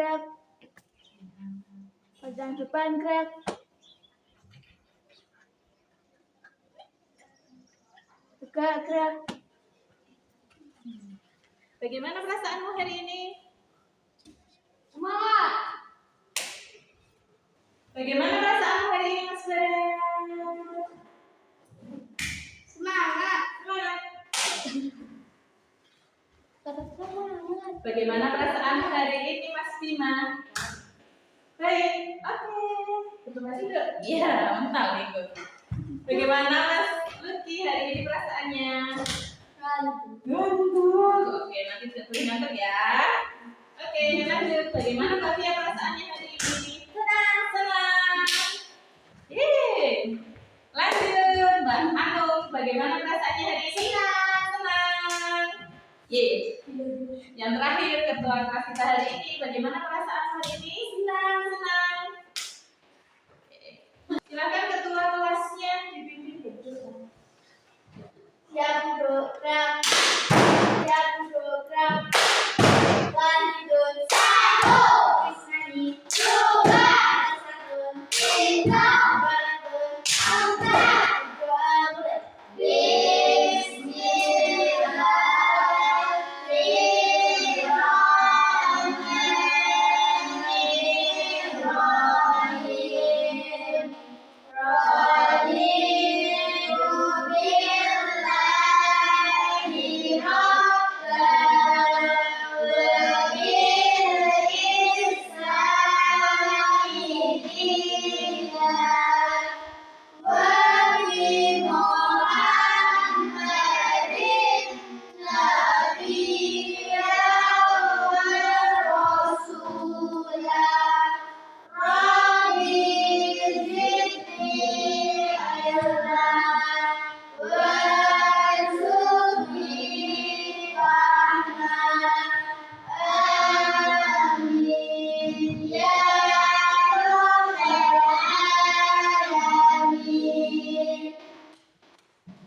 gerak. Pajang depan gerak. Tegak gerak. Bagaimana perasaanmu hari ini? Semangat. Bagaimana perasaanmu hari ini, Mas Bara? Semangat. Bagaimana perasaanmu hari ini, Mas Bima? Baik, oke. Betul Mas Ido? Iya, mantap Minggu. Bagaimana Mas Lucky hari ini perasaannya? Ngantuk. Oke, nanti tidak boleh ngantuk ya. Oke, lanjut. Bagaimana Mbak Fia perasaannya hari ini? Senang. Yeay. Lanjut, Mbak Anung. Bagaimana perasaannya hari ini? Senang. Yeay. Yang terakhir, ketua kelas kita hari ini. Bagaimana perasaan hari ini? Senang. Silakan ketua kelasnya dipimpin. Siap duduk gerak. Siap duduk gerak. Lanjut. Satu. Isnani. Dua. Satu. Tiga. Baratun. Empat. Doa mulai.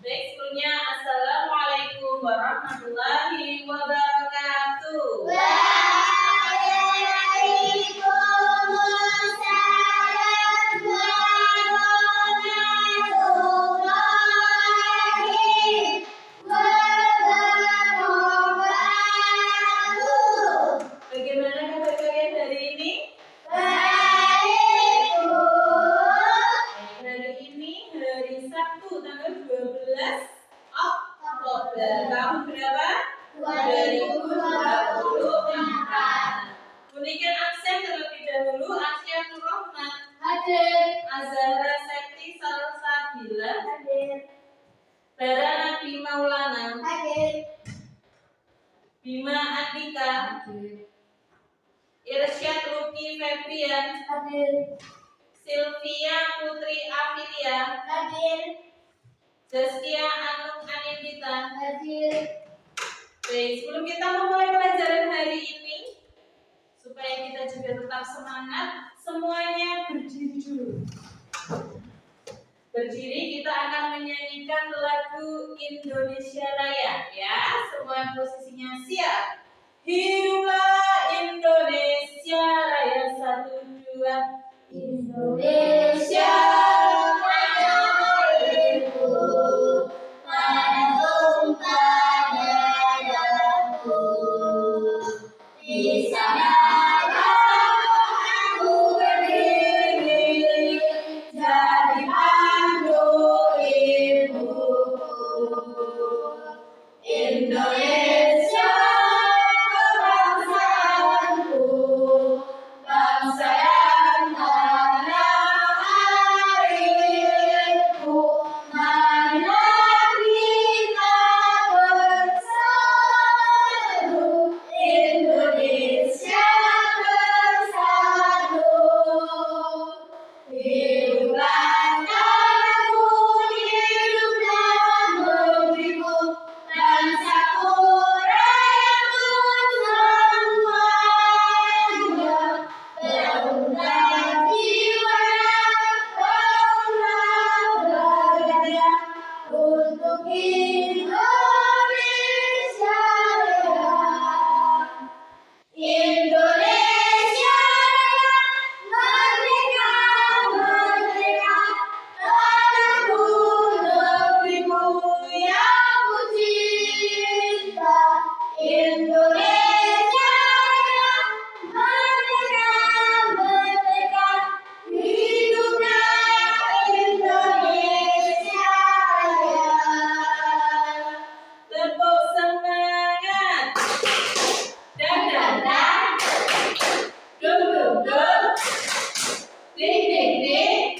Baik, sebelumnya Assalamualaikum warahmatullahi wabarakatuh. Bagaimana kabar kalian hari ini? Hari ini hari Sabtu tanggal 12 Oktober tahun berapa? 2024. Bunyikan aksen terlebih dahulu. Asia Nur Rahmat, Hadir. Azhara Septi Salsabila, Hadir. Bara Nabi Maulana, Hadir. Bima Atika, Irsyad Luki Febrian, Hadir. Sylvia Putri Afilia, Hadir. Zaskia Anung Anindita. Hadir. Baik, sebelum kita memulai pelajaran hari ini, supaya kita juga tetap semangat, semuanya berdiri dulu. Berdiri, kita akan menyanyikan lagu Indonesia Raya, ya. Semua posisinya siap. Hiduplah Indonesia Raya, 1, 2. Indonesia airku, tanah darahku, di sanalah aku berdiri, jadi pandu ibuku. Indonesia kebangsaanku, bangsa yang tanah Duk duk duk. Dik dik dik.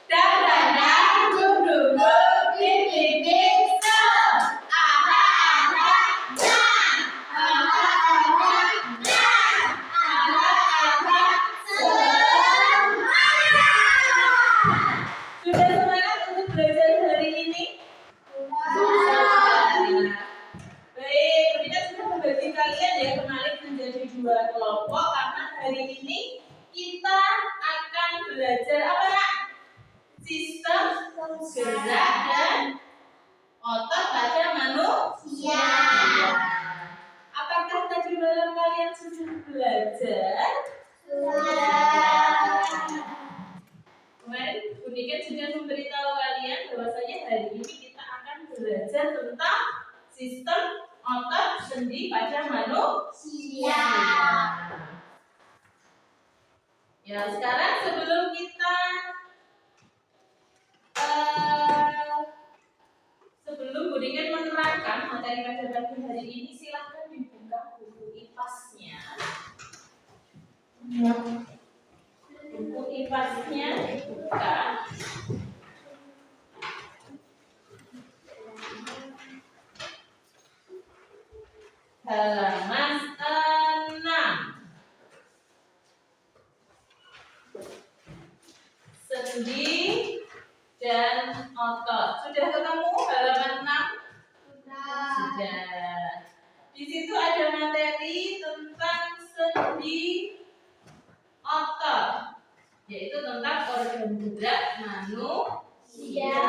Dak dak dak. Duk duk duk. Dik dik dik. Sel. Aha aha. Nah. Aha aha. Nah. Aha aha. Semangat. Sudah semangat untuk belajar hari ini? Baik, kita sudah membagi kalian ya kemarin menjadi 2 kelompok karena hari ini kita akan belajar apa nak? Sistem gerak dan otot pada manusia. Apakah tadi malam kalian sudah belajar? Kemarin Bu Niken sudah memberitahu kalian bahwasanya hari ini kita akan belajar tentang sistem otot sendi pada manusia. Ya, sekarang sebelum kita sebelum Bu Niken menerangkan materi pada pagi hari ini, silahkan dibuka buku IPAS-nya. Buku IPAS-nya dibuka. Halaman 6. Sendi dan otot. Sudah ketemu halaman 6? Sudah. Di situ ada materi tentang sendi otot, yaitu tentang organ gerak manusia.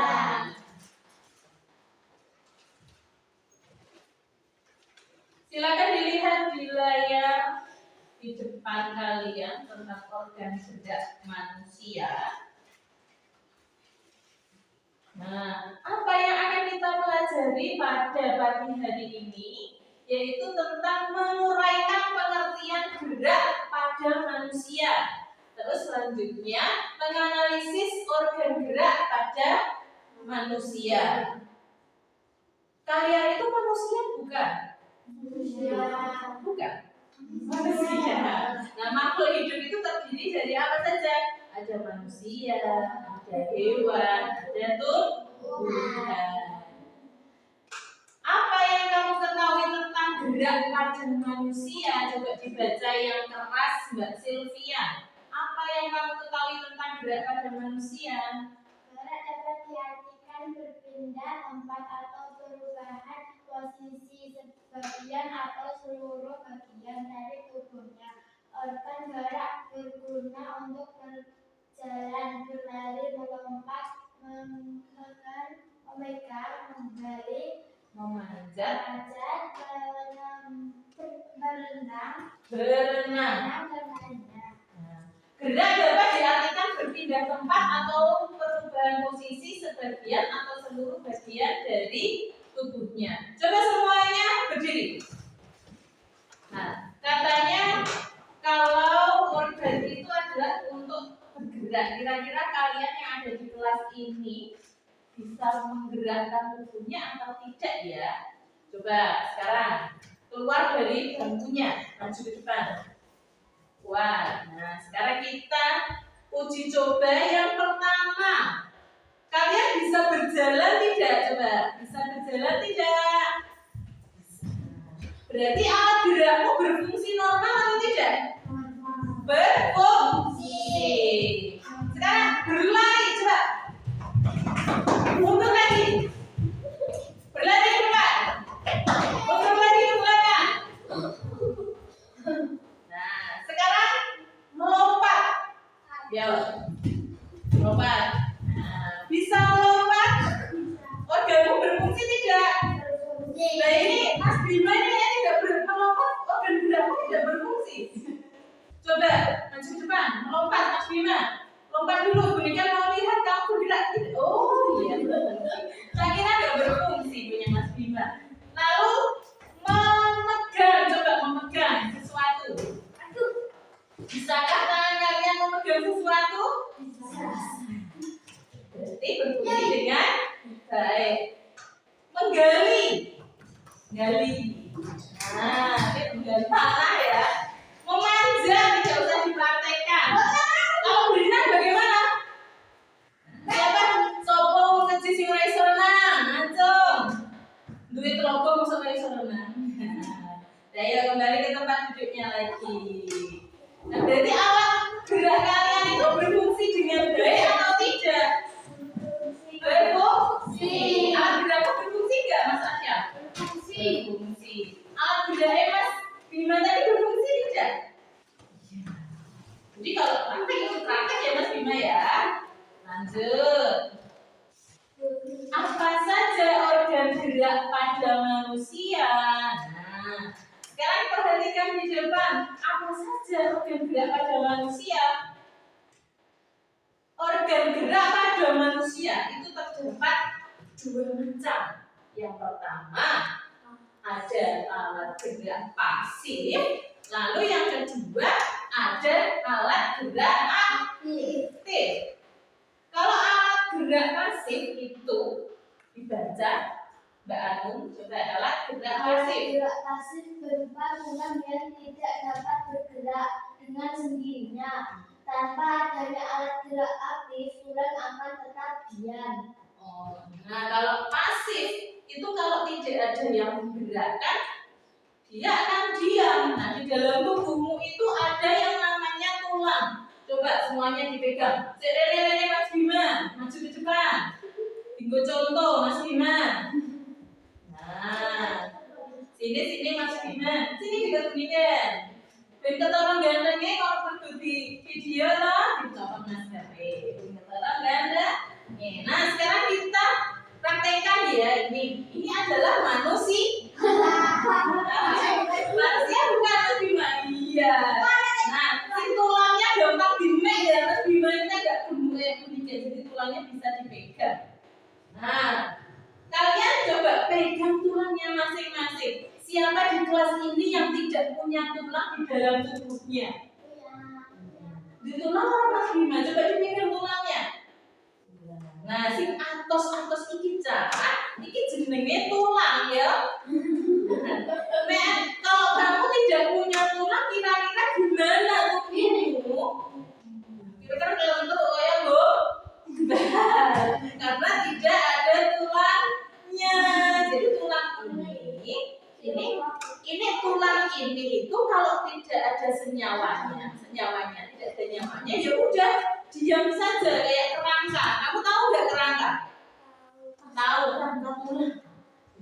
Silakan dilihat di layar di depan kalian tentang organ gerak manusia. Nah, apa yang akan kita pelajari pada pagi hari ini yaitu tentang menguraikan pengertian gerak pada manusia. Terus selanjutnya menganalisis organ gerak pada manusia. Kalian itu manusia bukan? Bukan. Manusia. Nah, makhluk hidup itu terdiri dari apa saja? Ada manusia, ada hewan, ada tumbuhan. Apa yang kamu ketahui tentang gerak pada manusia? Coba dibaca yang keras, Mbak Sylvia. Apa yang kamu ketahui tentang gerak pada manusia? Gerak dapat diartikan berpindah tempat atau perubahan posisi sebagian atau seluruh bagian dari tubuhnya. Organ gerak berguna untuk berjalan, berlari, melompat, memegang, membalik, Memanjat, berenang, berenang. dan lainnya. Gerak dapat diartikan berpindah tempat atau perubahan posisi sebagian atau seluruh bagian dari tubuhnya. Coba semuanya berdiri. Nah, katanya kalau organ itu adalah untuk bergerak. Kira-kira kalian yang ada di kelas ini bisa menggerakkan tubuhnya atau tidak ya? Coba sekarang keluar dari bangkunya, maju ke depan. Wah, nah sekarang kita uji coba yang pertama. Kalian bisa berjalan tidak? Coba, bisa berjalan tidak? Berarti alat gerakmu berfungsi normal atau tidak? Berfungsi. Sekarang berlari, coba. Mundur lagi. Berlari ke depan. Mundur lagi ke belakang. Nah, sekarang melompat. Ya, melompat. Nah, bisa melompat. Organmu berfungsi tidak? Nah ini Mas Bima ini ya tidak melompat, organ gerakmu tidak berfungsi. Coba maju ke depan, melompat Mas Bima. Lompat dulu, berikan mau lihat kamu bergerak. Oh iya, saya kira tidak berfungsi punya Mas Bima. Lalu memegang, coba memegang sesuatu. Bisakah tangan kalian memegang sesuatu? Bisa. Berarti berfungsi dengan baik. Menggali. Gali. Nah, ini menggali tanah ya. Memanjat. Jadi kalau praktek ya Mas Bima ya. Lanjut. Apa saja organ gerak pada manusia? Nah, sekarang perhatikan di depan. Apa saja organ gerak pada manusia? Organ gerak pada manusia itu terdapat dua macam. Yang pertama ada alat gerak pasif, lalu yang kedua ada alat gerak aktif. Kalau alat gerak pasif itu dibaca Mbak Anung, coba alat gerak pasif. Gerak pasif berupa tulang yang tidak dapat bergerak dengan sendirinya. Tanpa adanya alat gerak aktif, tulang akan tetap diam. Nah, kalau pasif itu kalau tidak ada yang menggerakkan, dia akan diam. Nah, di dalam tubuhmu itu ada yang namanya tulang. Coba semuanya dipegang. Rene Mas Bima, maju ke depan. Tinggal contoh Mas Bima. Nah, sini Mas Bima. Sini juga beginian. Ben ketolong gantengnya kalau perlu di video lah, dicoba Mas Gape. Ben ketolong ganteng. Nah, sekarang kita praktekkan ya. Ini adalah manusia. Manusia bukan Mas Bima. Iya. Nah, si tulangnya gampang dimek ya. Mas Bima ini agak gemuk ya, jadi tulangnya bisa dipegang. Nah, kalian coba pegang tulangnya masing-masing. Siapa di kelas ini yang tidak punya tulang di dalam tubuhnya? Di tulang Mas Bima, coba dipegang tulangnya. Nah, si atos iki Cak, iki jenenge tulang ya. Nah, kalau kamu tidak punya tulang, kira-kira gimana tubuhmu? Kira-kira kalau untuk kayak Bu? Karena tidak ada tulangnya. Jadi tulang ini tulang ini itu kalau tidak ada senyawanya tidak ada nyawanya, ya udah diam saja kayak kerangka. Kamu tahu nggak kerangka? Tahu kerangka tulang.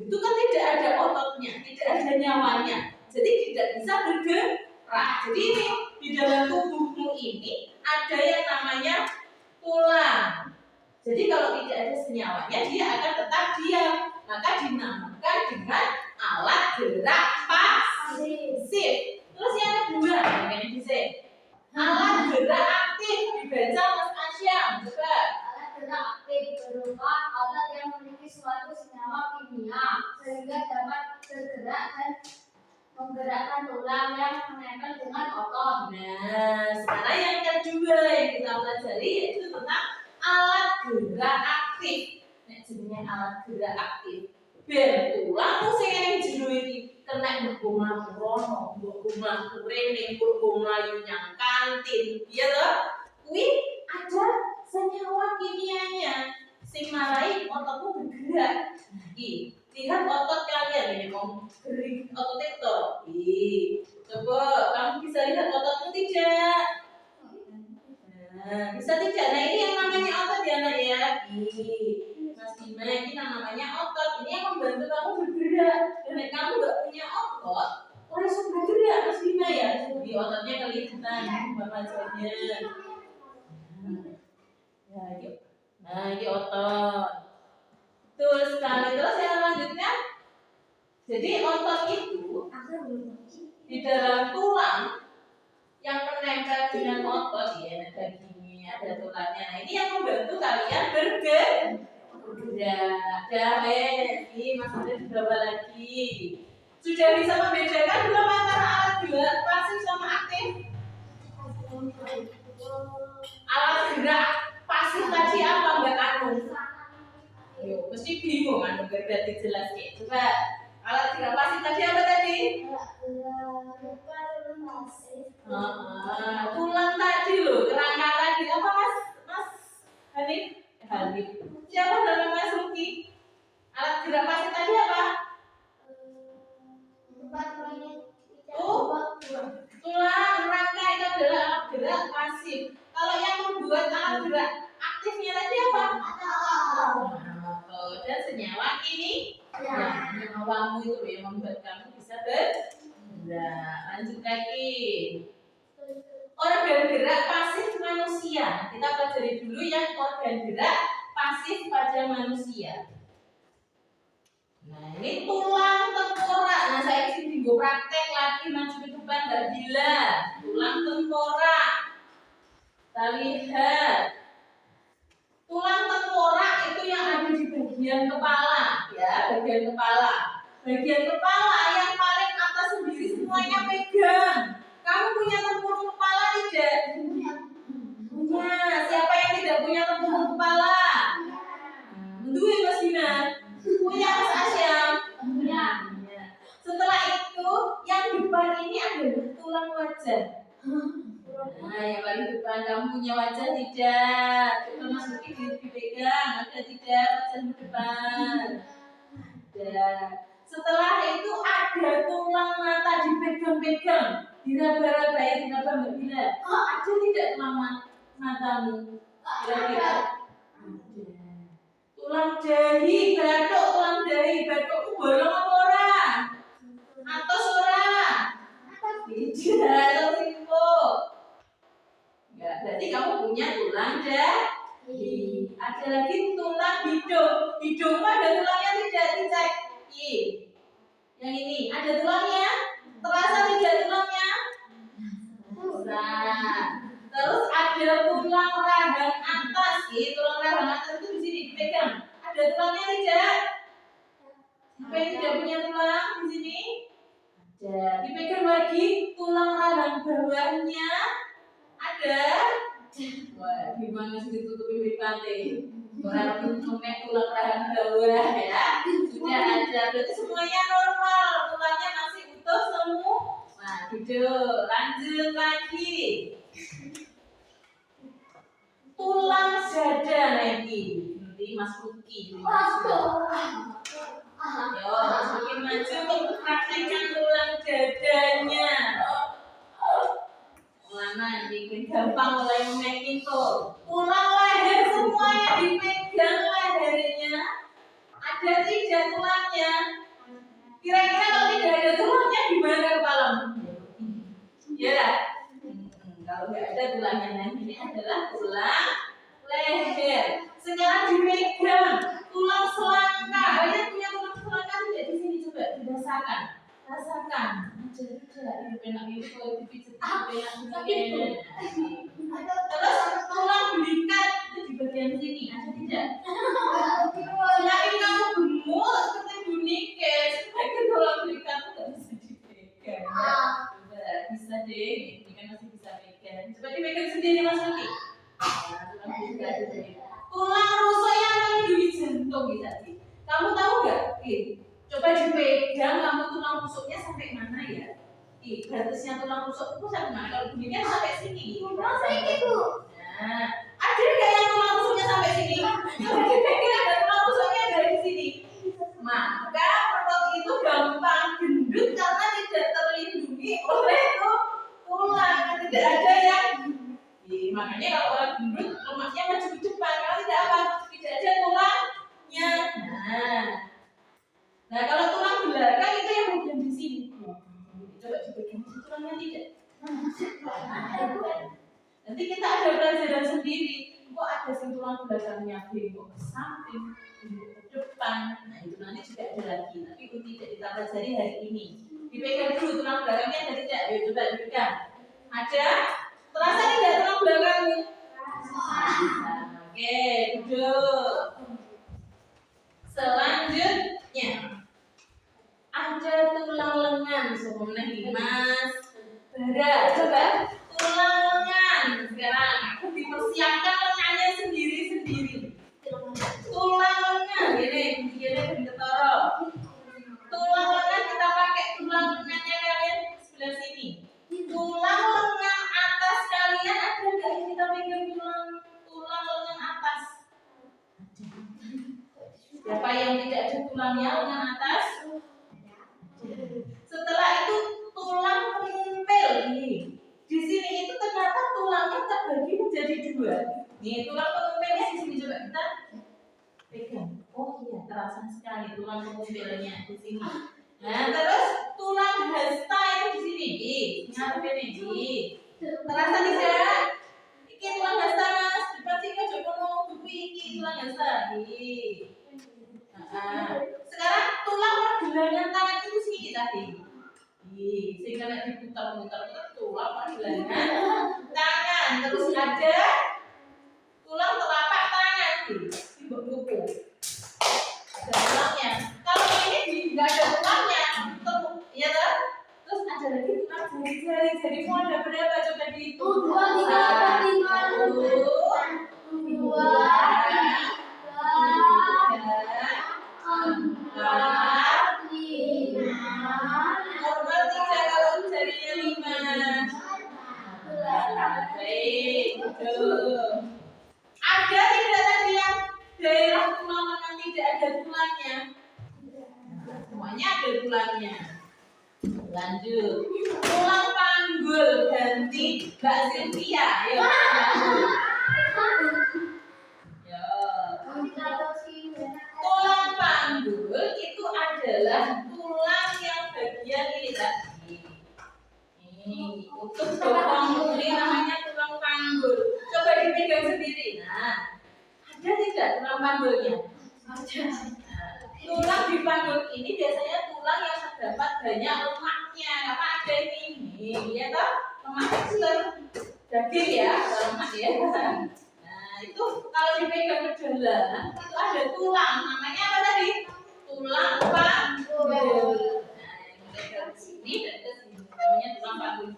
Itu kan tidak ada ototnya, tidak ada nyawanya, jadi tidak bisa bergerak. Jadi ini di dalam tubuhmu ini ada yang namanya tulang. Jadi kalau tidak ada senyawanya, dia akan tetap diam. Maka dinamakan dengan alat gerak pasif. Terus yang kedua, ini bisa alat gerak aktif. Dibaca Mas Asyam, coba. Alat gerak aktif berupa otot yang memiliki suatu senyawa kimia sehingga dapat bergerak dan menggerakkan tulang yang menempel dengan otot. Nah, sekarang yang kedua yang kita pelajari yaitu tentang alat gerak aktif. Nah, jenisnya alat gerak aktif. Ben tulang sing ning jero iki kena mbok mlaku, mbok mlaku rene, mbok mlayu nyang kantin. Iya toh? Kuwi ada senyawa kimianya sing marai ototmu bergerak. Iki, lihat otot kalian ini mau gering otot itu. Coba kamu bisa lihat ototmu tidak? Nah, bisa tidak? Nah, ini yang namanya otot ya, Nak ya. Mas Bima, ini namanya otot. Ini yang membantu kamu bergerak. Dan kamu nggak punya otot, langsung bergerak Mas Bima ya. Di ototnya kelihatan bapaknya. Nah, ini otot. Terus sekali terus yang selanjutnya. Jadi otot itu di dalam tulang yang menempel dengan otot ya, dagingnya, ada tulangnya. Nah, ini yang membantu kalian bergerak. Ini Mas Andre berapa lagi? Sudah bisa membedakan belum antara alat gerak pasif sama aktif? Alat gerak pasif tadi apa Mbak Anung? Yo, mesti bingung kan udah dijelaskan. Coba alat gerak pasif tadi apa tadi? Tulang tadi loh, kerangka tadi apa Mas Hanif? Siapa nama Mas Ruki? Alat gerak pasif tadi apa? Tulang rangka itu adalah alat gerak pasif. Kalau yang membuat alat gerak aktifnya tadi apa? Dan senyawa ini nyawamu itu yang membuat kamu bisa bergerak. Lanjut lagi. Organ organ gerak pasif manusia. Kita pelajari dulu yang organ gerak pasif pada manusia. Nah, ini tulang tengkorak. Nah, saya di sini praktek lagi maju ke depan Mbak Bila. Tulang tengkorak. Kita lihat. Tulang tengkorak itu yang ada di bagian kepala, ya, bagian kepala. Bagian kepala yang paling atas sendiri semuanya pegang. Kamu punya tempurung kepala tidak? Punya. Siapa yang tidak punya tempurung kepala? Dua Mas Dina. Punya Mas Asyam? Punya. Setelah itu yang depan ini adalah tulang wajah. Nah, yang paling depan kamu punya wajah tidak? Coba masukin dipegang, ada tidak wajahmu depan? Ada. Setelah itu ada tulang mata dipegang-pegang, diraba-raba ya, diraba Mbak Bila. Ada tidak tulang matamu? Kira-kira? Ada. Tulang dahi, batuk, tulang dahi, batukmu bolong apa ora? Atos ora? Tidak, tersimpuk. Enggak, berarti kamu punya tulang dahi. Ada lagi tulang hidung. Hidungmu ada tulangnya tidak? Dicek. Yang ini ada tulangnya? Terasa tidak tulangnya? Terasa. Terus ada tulang rahang atas. Tulang rahang atas itu di sini dipegang. Ada tulangnya tidak? Siapa yang tidak punya tulang di sini? Ada. Dipegang lagi tulang rahang bawahnya. Ada? Wah, gimana sih ditutupi mripate? Ora tumek tulang rahang bawah ya. Sudah ada. Berarti semuanya normal. Tulangnya masih utuh semua. Nah, gitu. Lanjut lagi. Tulang dada lagi. Nanti Mas Luki. Yo, Mas Luki maju untuk praktekkan tulang dadanya. Mana bikin gampang mulai memekin tuh. Tulang leher semuanya dipegang lehernya. Ada tidak tulangnya? Kira-kira kalau tidak ada tulangnya gimana kepalamu? Ya. Kalau nggak ada tulangnya, nah ini adalah tulang leher. Sekarang dipegang tulang selangkah. Kalian punya tulang selangkah tidak di sini? Coba dirasakan. Rasakan. Ini penak ini kalau dipijat penak. Terus tulang belikat itu di bagian sini ada tidak? Selain kamu gemuk seperti bunike, sebagian tulang belikat itu nggak bisa dipegang. Coba bisa deh, ini kan masih bisa pegang. Coba dipegang sendiri Mas Luki. Tulang belikat itu. Tulang rusuk yang melindungi jantung bisa sih. Kamu tahu nggak? Coba dipegang kamu tulang rusuknya sampai mana ya? Batasnya tulang rusuk itu sampai mana? Kalau bunyinya sampai sini. Sampai gitu. Nah, ada nggak yang tulang rusuknya sampai sini? Kalau dipegang ada tulang rusuknya dari sini. Maka perut itu gampang gendut karena tidak terlindungi oleh tulang. Tidak ada yang. Makanya kalau orang gendut lemaknya maju ke depan. Kalau tidak apa? Tidak ada tulangnya. Nah, kalau tulang belakang itu yang bagian di sini. Coba dipegang tulangnya tidak. Nanti kita ada pelajaran sendiri. Kok ada sing tulang belakangnya bengkok ke samping, bengkok ke depan. Nah, itu nanti juga ada lagi. Tapi itu tidak kita pelajari hari ini. Dipegang dulu tulang belakangnya ada tidak? Ayo coba dipegang. Ada? Terasa tidak tulang belakangnya? Oke, duduk. Selanjutnya ada tulang lengan. Sebelumnya Mas Bara, coba tulang lengan. Sekarang aku dipersiapkan lengannya sendiri-sendiri. Tulang lengan, ini ketoro. Tulang lengan kita pakai tulang lengannya kalian sebelah sini. Tulang lengan atas kalian ada nggak? Kita pegang tulang lengan atas. Siapa yang tidak ada tulangnya lengan atas? Setelah itu tulang pengumpil ini. Di sini itu ternyata tulangnya terbagi menjadi dua. Nih tulang pengumpilnya di sini coba kita pegang. Oh iya terasa sekali tulang pengumpilnya di sini. Nah terus tulang hasta itu di sini. Ingat ini. Terasa tidak? terus ada tulang telapak tangan di buku. Ada tulangnya. Kalau ini nggak ada tulangnya, ya kan? Terus ada lagi tulang jari-jari. Jarimu ada berapa? Coba dihitung. 2, Normal 3 kalau jarinya 5. Baik, betul. Ada tidak tadi yang daerah tulang mana tidak ada tulangnya? Semuanya ada tulangnya. Lanjut. Tulang panggul ganti Mbak Sylvia. Ayo. Tulang panggul itu adalah tulang yang bagian ini tadi. Ini untuk bokong ini namanya tulang panggul. Coba dipegang sendiri. Nah, ada tidak tulang panggulnya? Ada. Nah, tulang di panggul ini biasanya tulang yang terdapat banyak lemaknya. Apa ada ini? Ya toh? Lemak kecil, daging ya, lemak ya. Nah, itu kalau dipegang ke dalam itu ada tulang. Namanya apa tadi? Tulang panggul. Nah, yang dipegang ke sini dan ke sini. Namanya tulang panggul.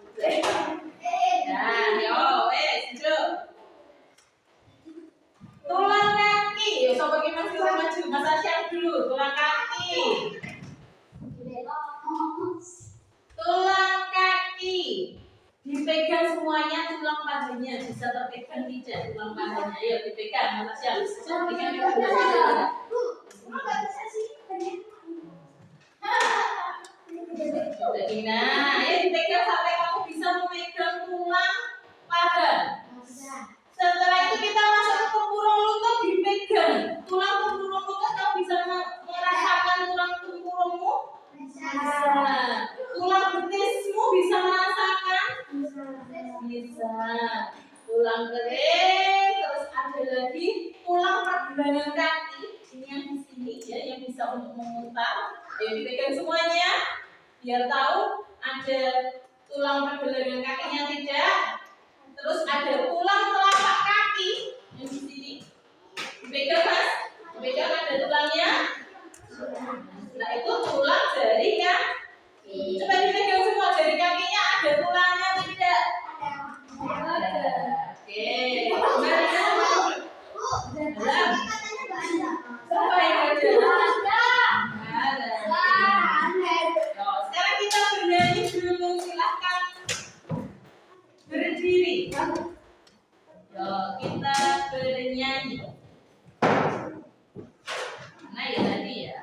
Nah, yo, duduk. Tulang kaki. Yo, sobat gimana sih maju? Mas Asyam dulu. Tulang kaki. Tulang kaki. Dipegang semuanya tulang pahanya. Bisa terpegang tidak tulang pahanya? Ayo dipegang. Mas Asyam. Pegang. Nah, ayo dipegang sampai kamu bisa memegang tulang paha. Setelah itu kita masuk ke tempurung lutut, dipegang. Tulang tempurung lutut kamu bisa merasakan tulang tempurungmu? Bisa. Tulang betismu bisa merasakan? Bisa. Tulang kering, terus ada lagi tulang pergelangan kaki. Ini yang di sini ya, yang bisa untuk memutar. Ayo dipegang semuanya. Biar tahu ada tulang pergelangan kakinya tidak. Terus ada tulang telapak kaki yang di sini. Dipegang Mas. Dipegang ada tulangnya. Setelah itu tulang jari kaki. Coba dipegang semua jari kakinya ada tulangnya tidak? Ada. Oke. Siapa yang ada? Sekarang kita bernyanyi dulu, silahkan berdiri. Yo, kita bernyanyi. Mana ya tadi ya?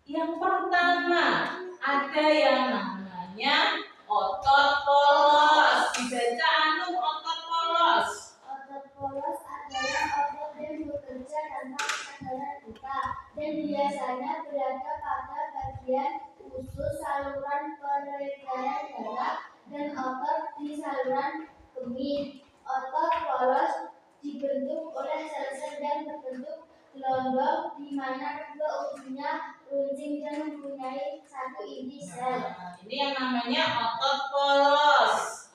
Yang pertama ada yang namanya otot otot di saluran kemih. Otot polos dibentuk oleh sel-sel yang berbentuk gelombang di mana kedua ujungnya runcing dan mempunyai satu inti sel. Nah, ini yang namanya otot polos.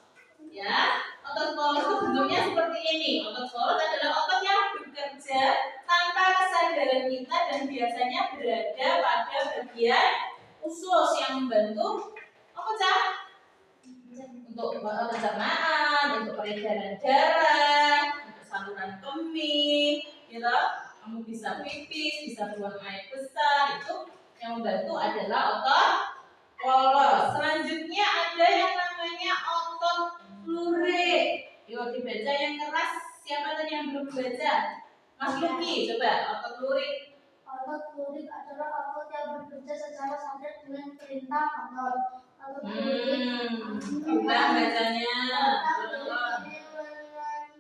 Ya, otot polos itu bentuknya seperti ini. Otot polos adalah otot yang bekerja tanpa kesadaran kita dan biasanya berada pada bagian usus yang membantu apa Cak? Untuk pencernaan, untuk peredaran darah, untuk saluran kemih, gitu. Kamu bisa pipis, bisa buang air besar, itu yang membantu adalah otot polos. Selanjutnya ada yang namanya otot lurik. Yuk dibaca yang keras. Siapa tadi yang belum baca? Mas Luki, coba otot lurik. Otot lurik adalah otot yang bekerja secara sadar dengan perintah otot. Otot lurik Ulang bacanya.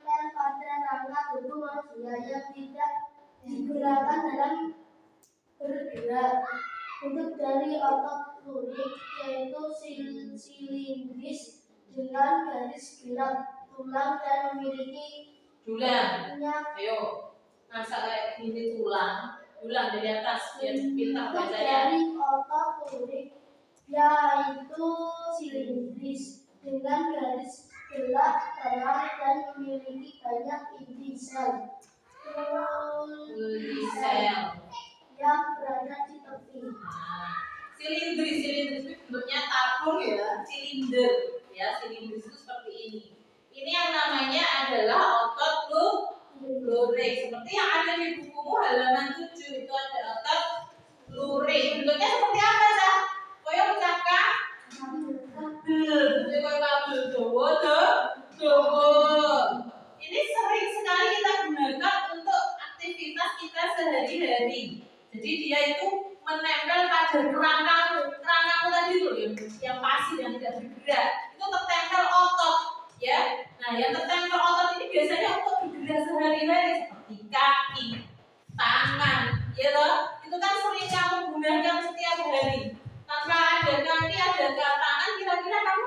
menempel pada rangka tubuh manusia yang tidak digunakan dalam bergerak. Bentuk dari otot lurik yaitu silindris dengan garis gelap tulang dan memiliki Dulang. Ayo. Masa kayak gini tulang. Dulang dari atas biar pintar bentuk bacanya. dari otot lurik yaitu silindris dengan garis gelap terang dan memiliki banyak inti sel. Sel. Yang berada di tepi. Silindris itu bentuknya tabung ya, silinder ya, silindris itu seperti ini. Ini yang namanya adalah otot lurik. Seperti yang ada di bukumu halaman 7 itu ada otot lurik. Bentuknya seperti apa Cak? Koyo cakak? Bentuknya koyo kabel dawa. Ini sering sekali kita gunakan untuk aktivitas kita sehari-hari. Jadi dia itu menempel pada kerangkamu tadi tuh yang pasif yang tidak bergerak itu tertempel otot ya. Nah yang tertempel otot ini biasanya untuk bergerak sehari-hari seperti kaki, tangan, ya loh. Itu kan sering kamu gunakan setiap hari. Tanpa ada kaki, ada tangan, kira-kira kamu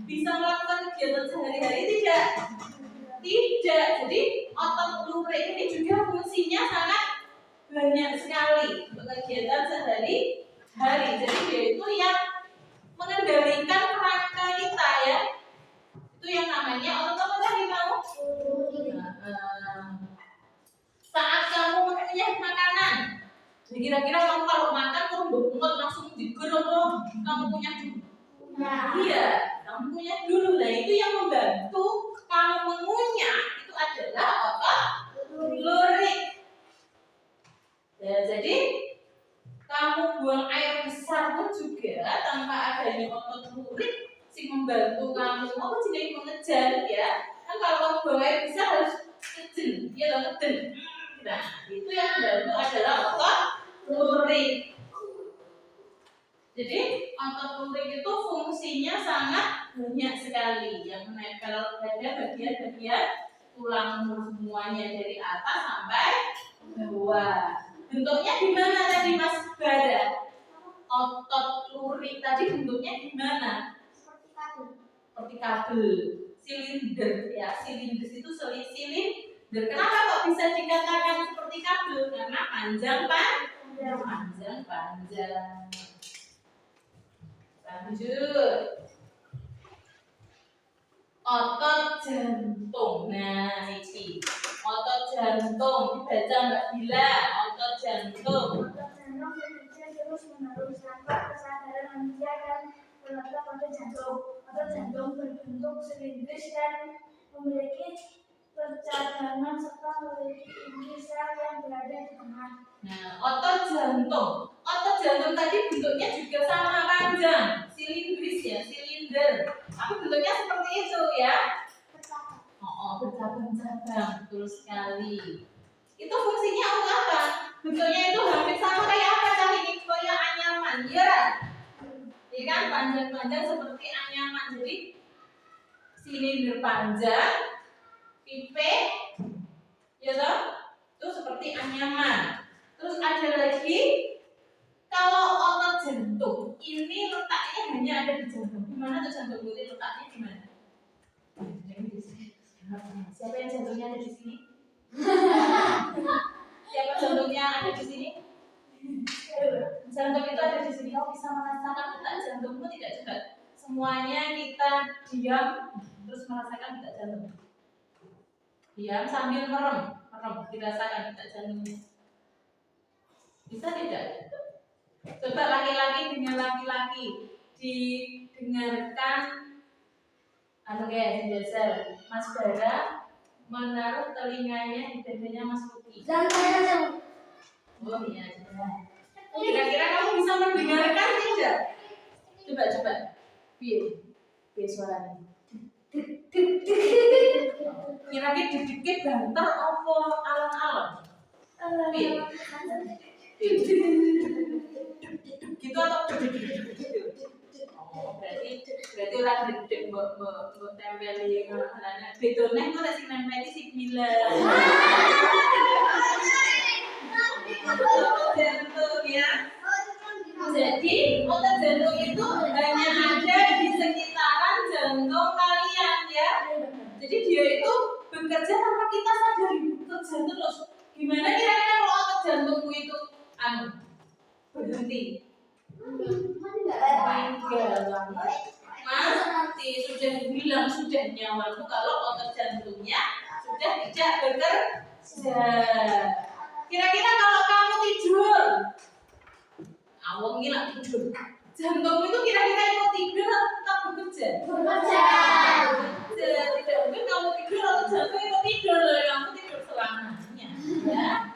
bisa melakukan kegiatan sehari-hari tidak? Tidak. Jadi otot lurik ini juga fungsinya sangat banyak sekali untuk kegiatan sehari-hari. Jadi dia itu yang mengendalikan kerangka kita ya. Itu yang namanya otot apa tadi kamu? Saat kamu mengunyah makanan, kira-kira kamu kalau makan kamu bengkot langsung digerong kamu punya dulu. Iya, kamu punya dulu. Nah itu yang membantu kamu mengunyah itu adalah otot lurik. Ya, jadi kamu buang air besar pun juga tanpa adanya otot lurik sih membantu kamu apa jenis mengejar ya. Kan kalau kamu buang air besar harus kecil, dia lah kecil. Nah itu yang membantu adalah otot lurik. Jadi otot lurik itu fungsinya sangat banyak sekali yang menempel pada bagian-bagian tulang semuanya dari atas sampai bawah. Bentuknya gimana tadi Mas Bara? Otot lurik tadi bentuknya gimana? Seperti kabel, silinder ya. Silindris itu silinder. Kenapa kok bisa dikatakan seperti kabel? Karena panjang. Lanjut. Otot jantung. Nah, ini otot jantung. Dibaca Mbak Bila. Otot jantung. Otot jantung bekerja terus-menerus tanpa kesadaran manusia dan terletak pada jantung. Otot jantung berbentuk silindris dan memiliki percabangan serta memiliki inti sel yang berada di tengah. Nah, otot jantung. Otot jantung tadi bentuknya juga sama panjang, silindris ya, silinder. Tapi bentuknya seperti itu ya. Bercabang-cabang, betul sekali. Itu fungsinya untuk apa? Bentuknya itu hampir sama kayak apa kali ini? Kayak anyaman, ya? Iya kan, panjang-panjang seperti anyaman. Jadi silinder panjang, pipe, ya toh? Itu seperti anyaman. Terus ada lagi, kalau otot jantung ini letaknya hanya ada di jantung. Di mana tuh jantung ini letaknya di mana? Siapa yang jantungnya ada di sini? Siapa jantungnya ada di sini? Jantung itu ada di sini. Kau bisa merasakan detak jantungmu tidak juga? Semuanya kita diam terus merasakan detak jantung. Diam sambil merem, dirasakan detak jantungnya. Bisa tidak? Coba laki-laki dengan laki-laki didengarkan. Geser. Mas Bara menaruh telinganya di dadanya Mas Luki. Oh iya, kira-kira kamu bisa mendengarkan tidak? Coba. Biar suaranya. Kira-kira dikit banter apa alon-alon? Gitu atau oh, berarti orang dedek mbok tempeli ngono. Bedone kok nek sing nempeli sing gila. Jantung ya. Jadi otot jantung itu hanya ada di sekitaran jantung kalian ya. Jadi dia itu bekerja tanpa kita sadari, bekerja terus. Gimana kira-kira kalau otot jantungmu itu berhenti? Mas nanti sudah bilang sudah nyawamu kalau otot jantungnya sudah tidak bekerja. Kira-kira kalau kamu tidur, awang gila tidur, jantung itu kira-kira ikut tidur atau tetap bekerja? Bekerja. Tidak mungkin kamu tidur atau jantung ikut tidur, kamu tidur selamanya, ya.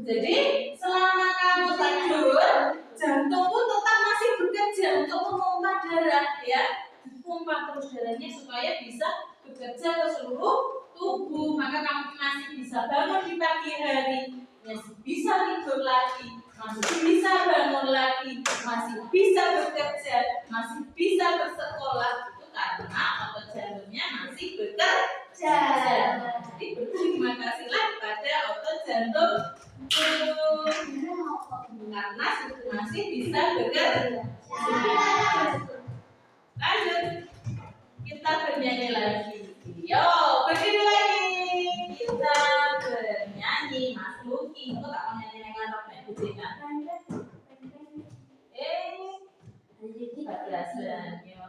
Jadi selama kamu tidur, jantungmu tetap masih bekerja untuk memompa darah, ya. Pompa terus darahnya supaya bisa bekerja ke seluruh tubuh. Maka kamu masih bisa bangun di pagi hari, masih bisa tidur lagi, masih bisa bangun lagi, masih bisa bekerja, masih bisa bersekolah. Itu karena otot jantungnya masih bekerja. Jadi berterima kasihlah pada otot jantung karena masih bisa bekerja. Lanjut, kita bernyanyi lagi. Yo, berdiri lagi. Kita bernyanyi. Mas Luki, kok tak mau nyanyi yang ngarep nek bujekan? Belasan, yo.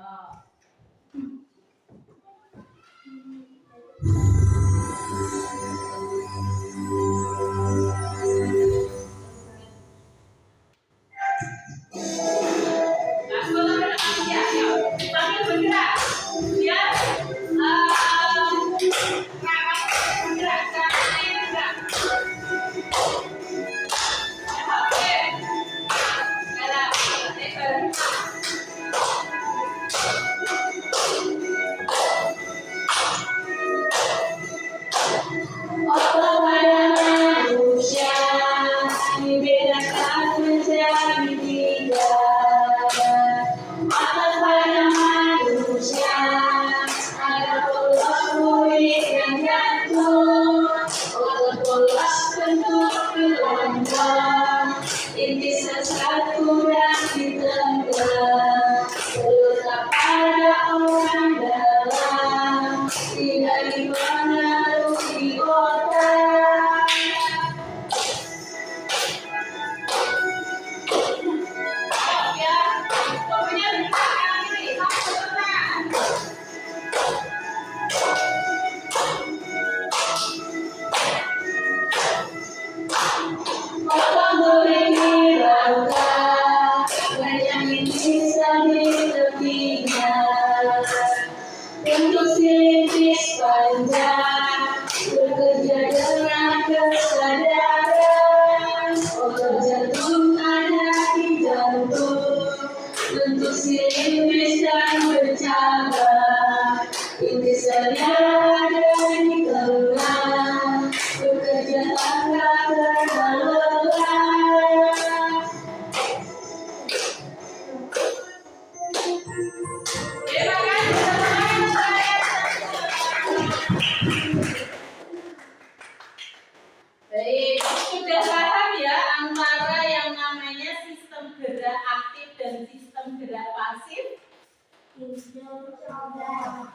Paham?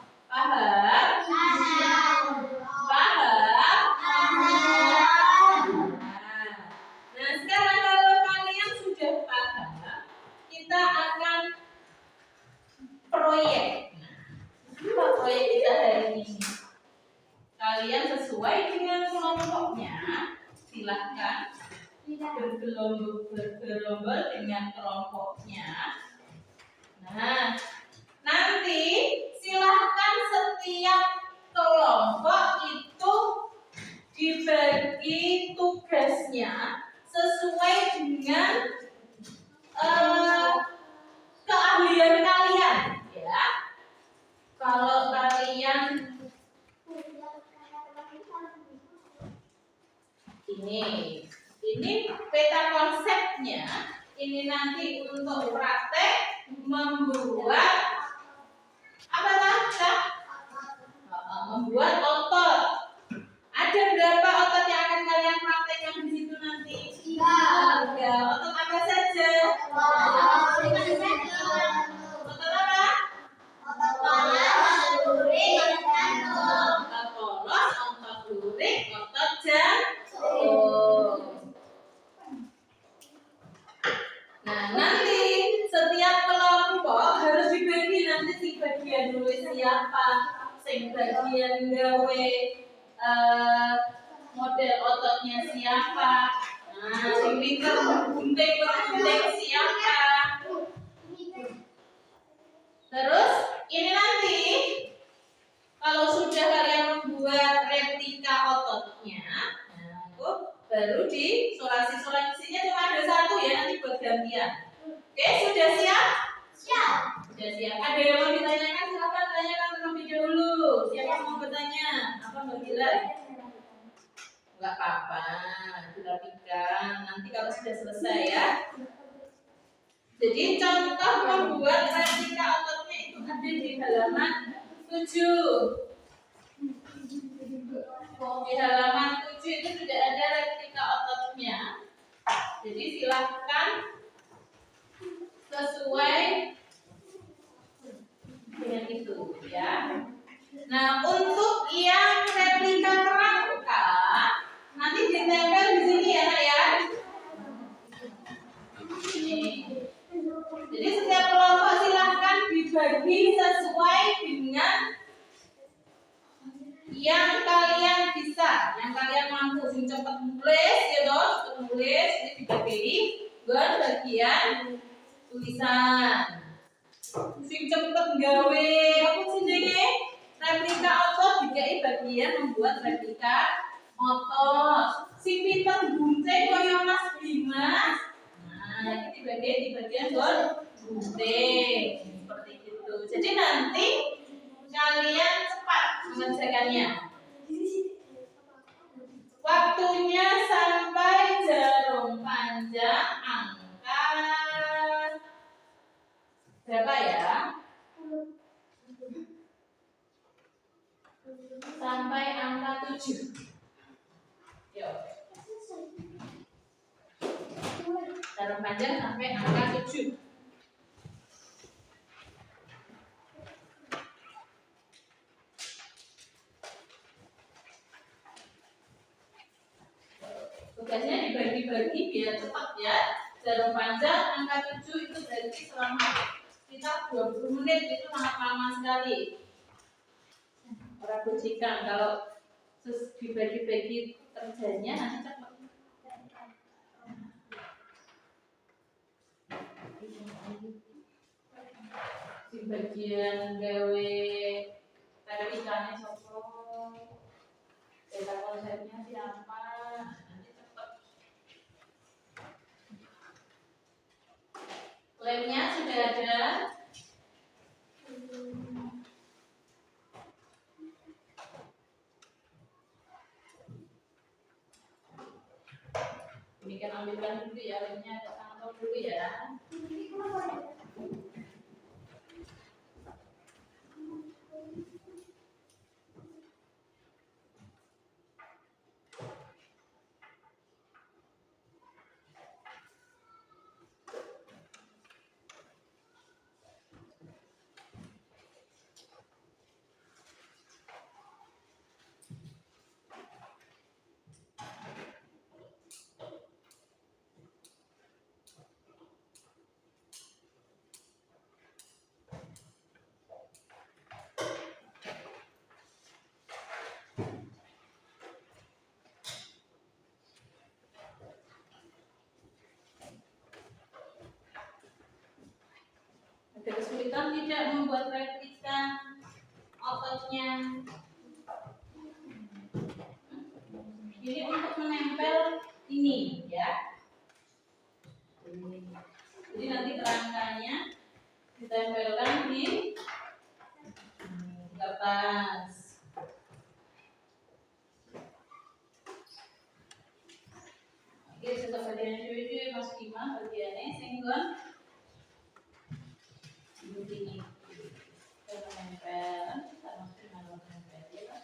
Nah, sekarang kalau kalian sudah paham, kita akan proyek. Apa proyek kita hari ini? Kalian sesuai dengan kelompoknya, silahkan bergerombol dengan kelompoknya. Nah, nanti silahkan setiap kelompok itu dibagi tugasnya sesuai dengan keahlian kalian, ya. Kalau kalian ini peta konsepnya, ini nanti untuk praktek membuat apa tadi? Membuat otot. Ada berapa otot yang akan kalian praktekkan di situ nanti? 3. Otot apa saja? Otot apa? Otot polos, otot lurik, otot jantung. Nah, nanti setiap kelompok harus dibagi, nanti si bagian nulis siapa, sing bagian gawe model ototnya siapa. Nah, sing pinter gunting siapa. Terus ini nanti kalau sudah kalian membuat replika ototnya, nah itu baru di solasi-solasinya cuma ada 1 ya, nanti buat gantian. Oke, sudah siap? Sudah siap. Ada yang mau ditanyakan? Silakan tanyakan terlebih dahulu. Siapa yang mau bertanya? Apa Mbak Gila? Enggak apa-apa, dirapikan. Nanti kalau sudah selesai ya. Jadi contoh membuat replika ototnya itu ada di halaman 7. Di halaman 7 itu sudah ada replika ototnya. Jadi silahkan sesuai dengan itu ya. Nah, untuk yang replika kerangka nanti ditempel di sini ya, Nak ya. Ini. Jadi setiap kelompok silahkan dibagi sesuai dengan yang kalian bisa, yang kalian mampu. Sing cepat nulis ya toh, cepat nulis ini dibagi bagian tulisan. Sing cepet gawe apa jenenge? Replika otot dikai bagian membuat replika otot. Sing pinter gunting kaya Mas Dimas. Nah, ini di bagian gunting seperti itu. Jadi nanti kalian cepat mengerjakannya. Waktunya sampai jarum panjang angka berapa ya? Sampai angka 7. Yuk. Jarum panjang sampai angka 7. Tugasnya dibagi-bagi biar cepat ya. Jarum panjang angka 7 itu berarti selama sekitar 20 menit, itu sangat lama sekali. Orang bujikan kalau dibagi-bagi kerjanya nanti cepat. Di bagian gawe replikanya sopo, data konsepnya siapa, nanti cepat. Lemnya sudah ada. Ini kan ambilkan dulu ya, lemnya ada kantong dulu ya. kesulitan tidak membuat replika ototnya. Ini untuk menempel ini ya. Jadi nanti kerangkanya ditempelkan di kertas. Oke, setelah bagian cuy Mas Bima bagiannya senggon ini kita menempel, kita masukin menempel ya.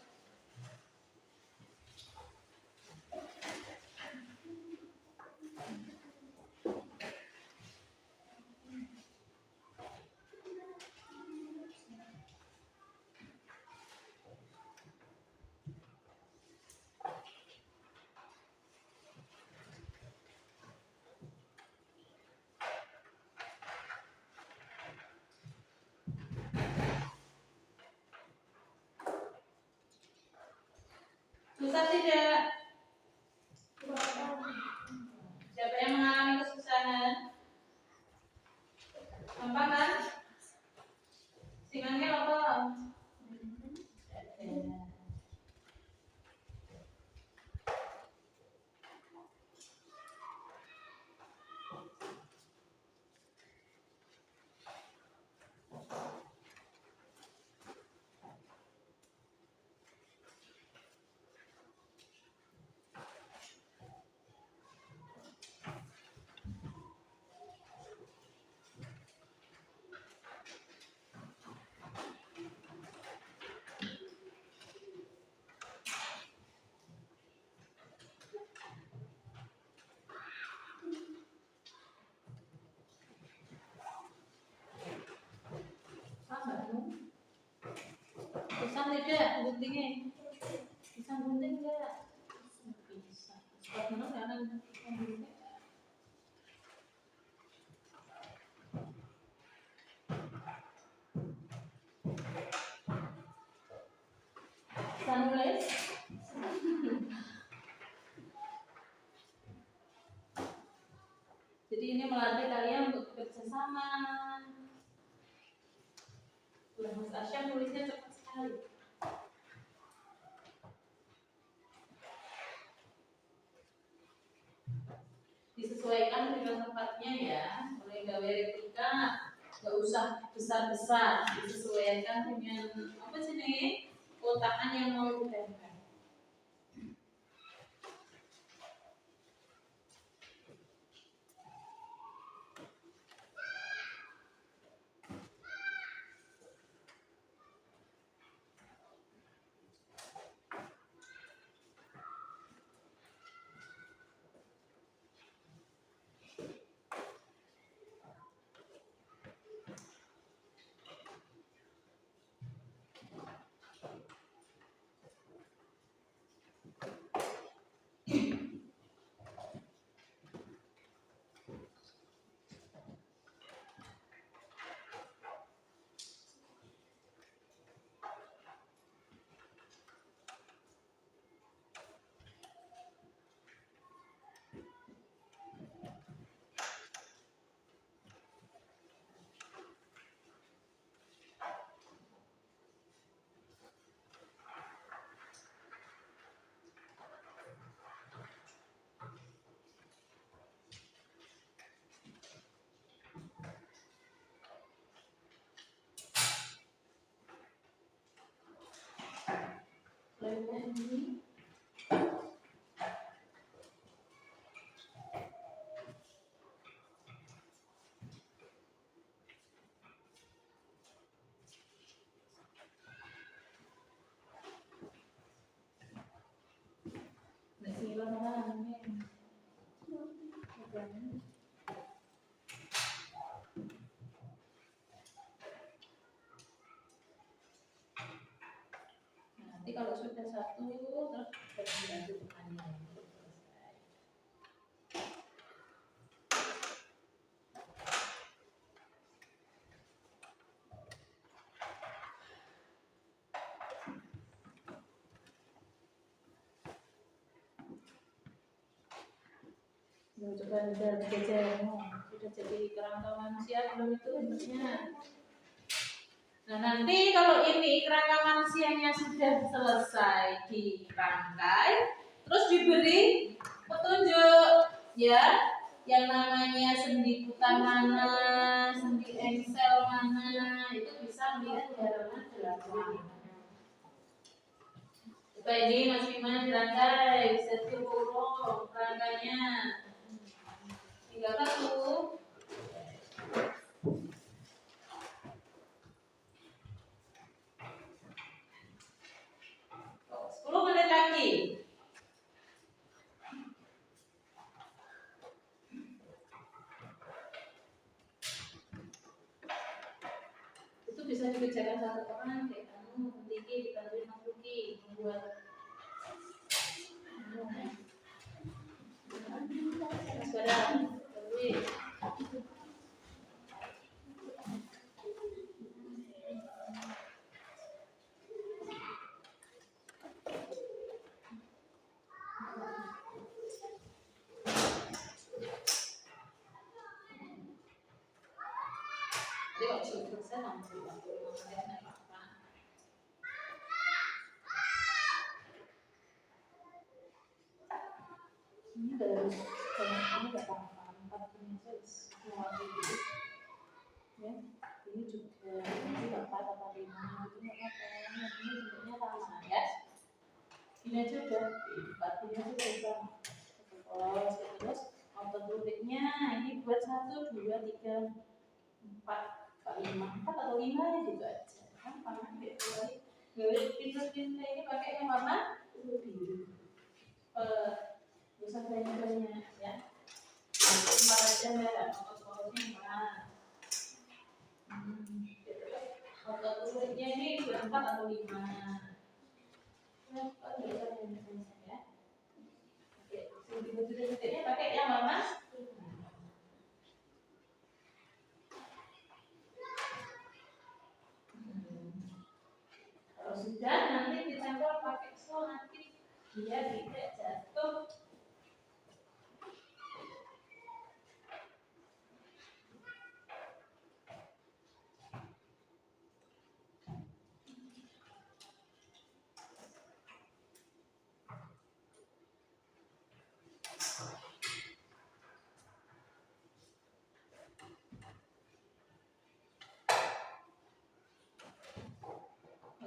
Susah tidak? Siapa yang mengalami kesusahan? Gampang kan? Singannya apa? Bisa tidak guntingnya? Bisa gunting enggak? Bisa. Cepat benar ya kan? Bisa nulis? Jadi ini melatih kalian untuk bekerja sama. Mas Asyam nulisnya cepat sekali. Disesuaikan dengan tempatnya ya. Mulai gawe replika nggak usah besar-besar, disesuaikan dengan apa sih nih kotakan yang mau ditempel. Ini nanti kalau sudah satu terus kita ganti tekannya. Coba udah jajar, sudah jadi kerangka manusia belum itu bentuknya. Nah nanti kalau ini kerangka manusianya sudah selesai dirangkai, terus diberi petunjuk ya, yang namanya sendi buta mana, sendi engsel mana, itu bisa melihat di halaman 8. Coba ini Mas Bima dirangkai, bisa diukur kerangkanya. Tinggal 1. 10 menit lagi. Itu bisa dikerjakan satu orang kayak kamu, Tiki dibantuin Mas Luki membuat Mas Badan, bantuin. Jadi kalau sudah selesai langsung bantu mamanya apa? Ini baru ini nggak apa-apa, 4 ini semua gitu. Ya, ini juga ini nggak apa-apa 5 itu nggak apa-apa. Ini bentuknya sama ya. Ini aja udah 4 ini aja udah sama. Terus autobutiknya ini buat 1, 2, 3, 4, 5 atau 5 ya juga aja. Gampang ambil pintu-pintu ini pakai yang warna biru. Bisa banyak-banyak ya. Empat aja ya, foto-fotonya empat. Foto-fotonya ini 4 atau 5. Ya, bisa banyak-banyak ya. Oke, pintu-pintunya pakai yang warna. Kalau sudah nanti ditempel pakai sol nanti dia tidak jatuh.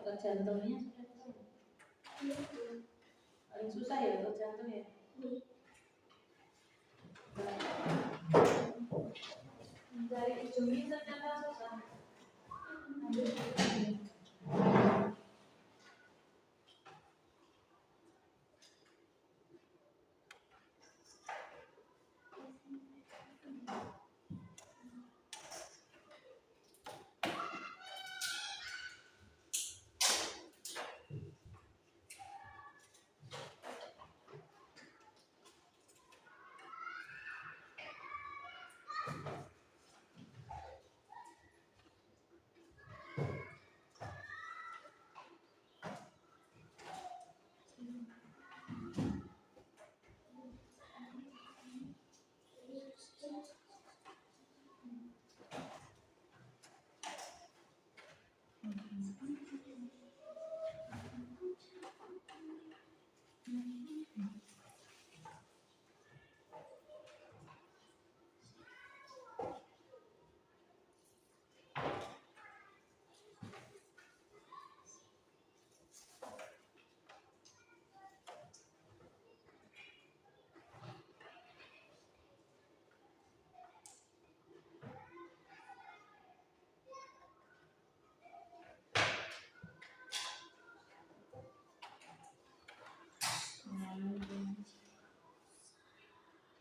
Otot jantungnya sudah ketemu. Paling susah ya otot jantung ya. Dari ujungnya ternyata susah.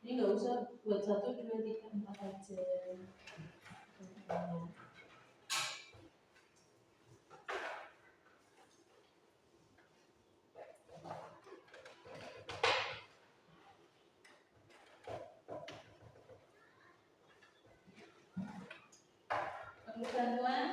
Ini nggak usah buat 1, 2, 3, 4 aja. Perlu bantuan?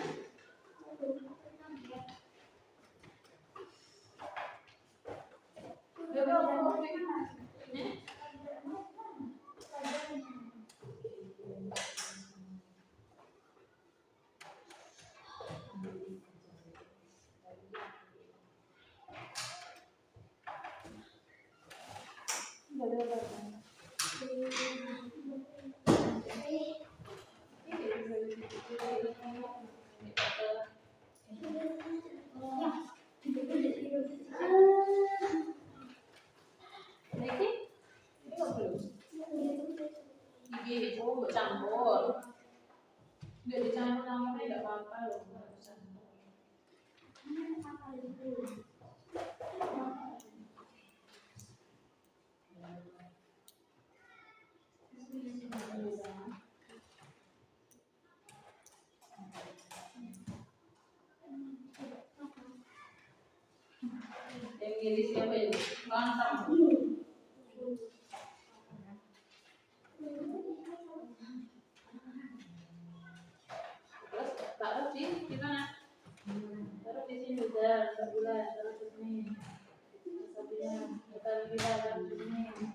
Ini kok belum? Gigi itu campur. Nggak dicampur sama tidak apa-apa loh. Yang ini siapa ini? Bantang. Terus taruh di mana? Taruh di sini udah, sebulan taruh di sini. Sapinya taruh di dalam sini.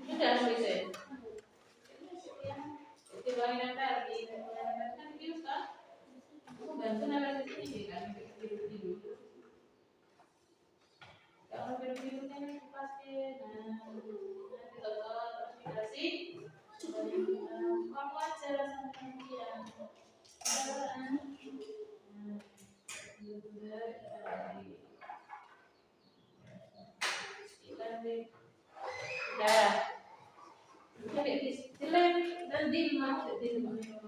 Sudah selesai. Itu doang yang nempel di kan bius kan? Bantu nempel di sini kan tidur. Kalau biru-birunya ini pasti nanti total transmigrasi. Kamu aja sama dia. Udah. Jadi istilah dan di mana di rumahnya.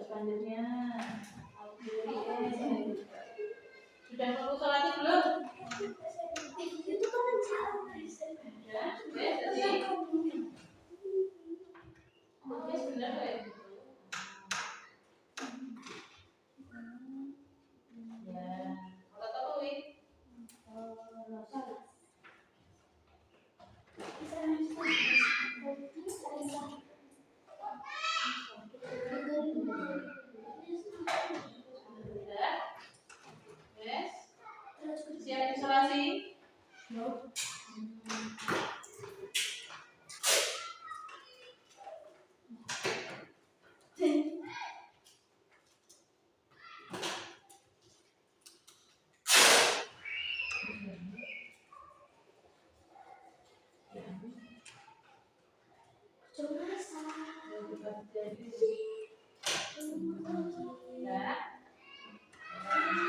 Selanjutnya sudah perlu sholat belum? Itu kan Ya, jadi benar ya. Ya, kalau tahu wih. Yes. Siap isolasi? Ya.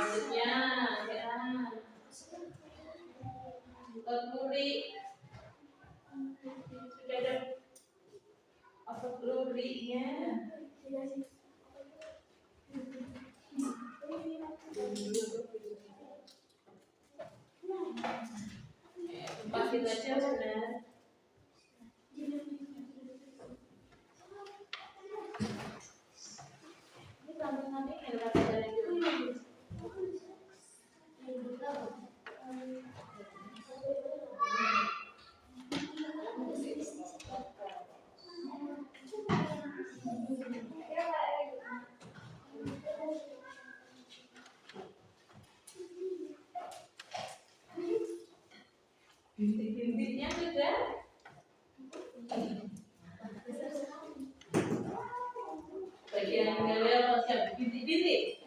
Selanjutnya, Bluri. Sudah ada apa blurinya? Tempat kita aja sudah. Ini nanti ada pelajaran dulu. Bintik-bintiknya sudah. Bagian ngelel siap bintik-bintik.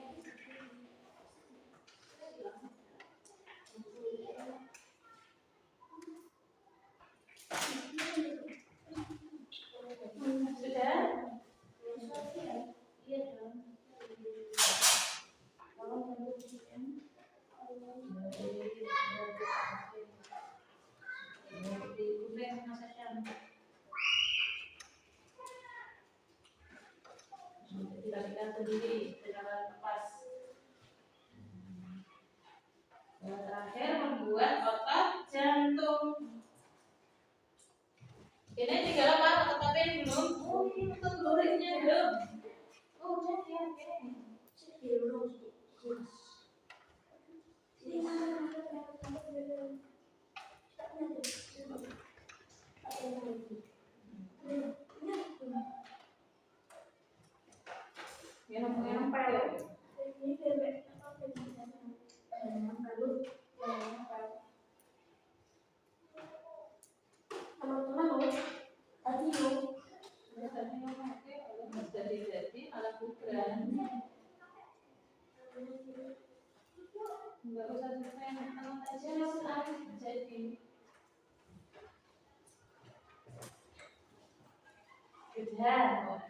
Sudah? Iya dong. Kita sendiri secara lepas. Yang terakhir membuat otot jantung. Ini tinggal apa? Tetapi belum. Oh, ini untuk lurisnya belum. Oh, udah ya, oke. Yang pel. Jadi malah bukan. Enggak usah susah yang anak aja jadi. Sudah.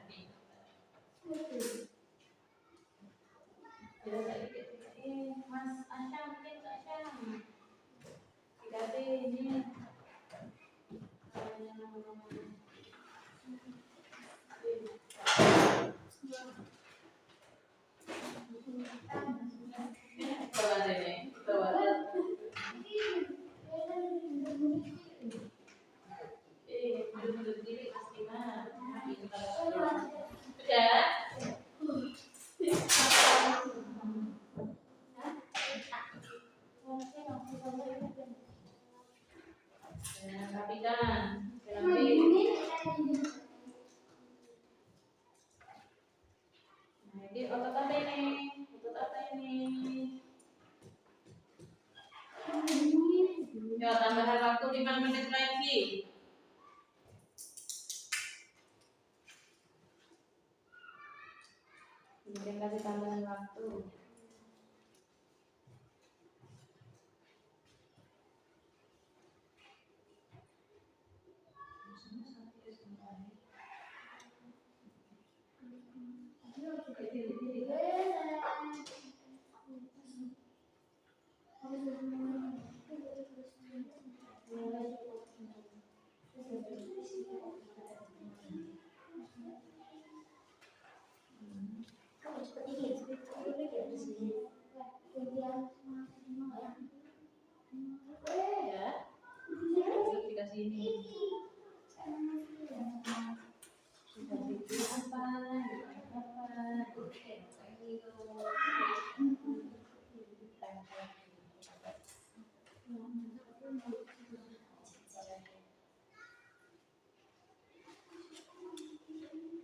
Mas Asyam, mungkin Asyam. Tidak ini. Bawa ini, bawa. Belum berdiri pasti mah. Sudah. Rapikan. Nah, ini otot apa ini? Otot apa ini? Ya, tambahan waktu 5 menit lagi. Kemudian kasih tambahan waktu. Ya, dikasih ini. Dikasih apa?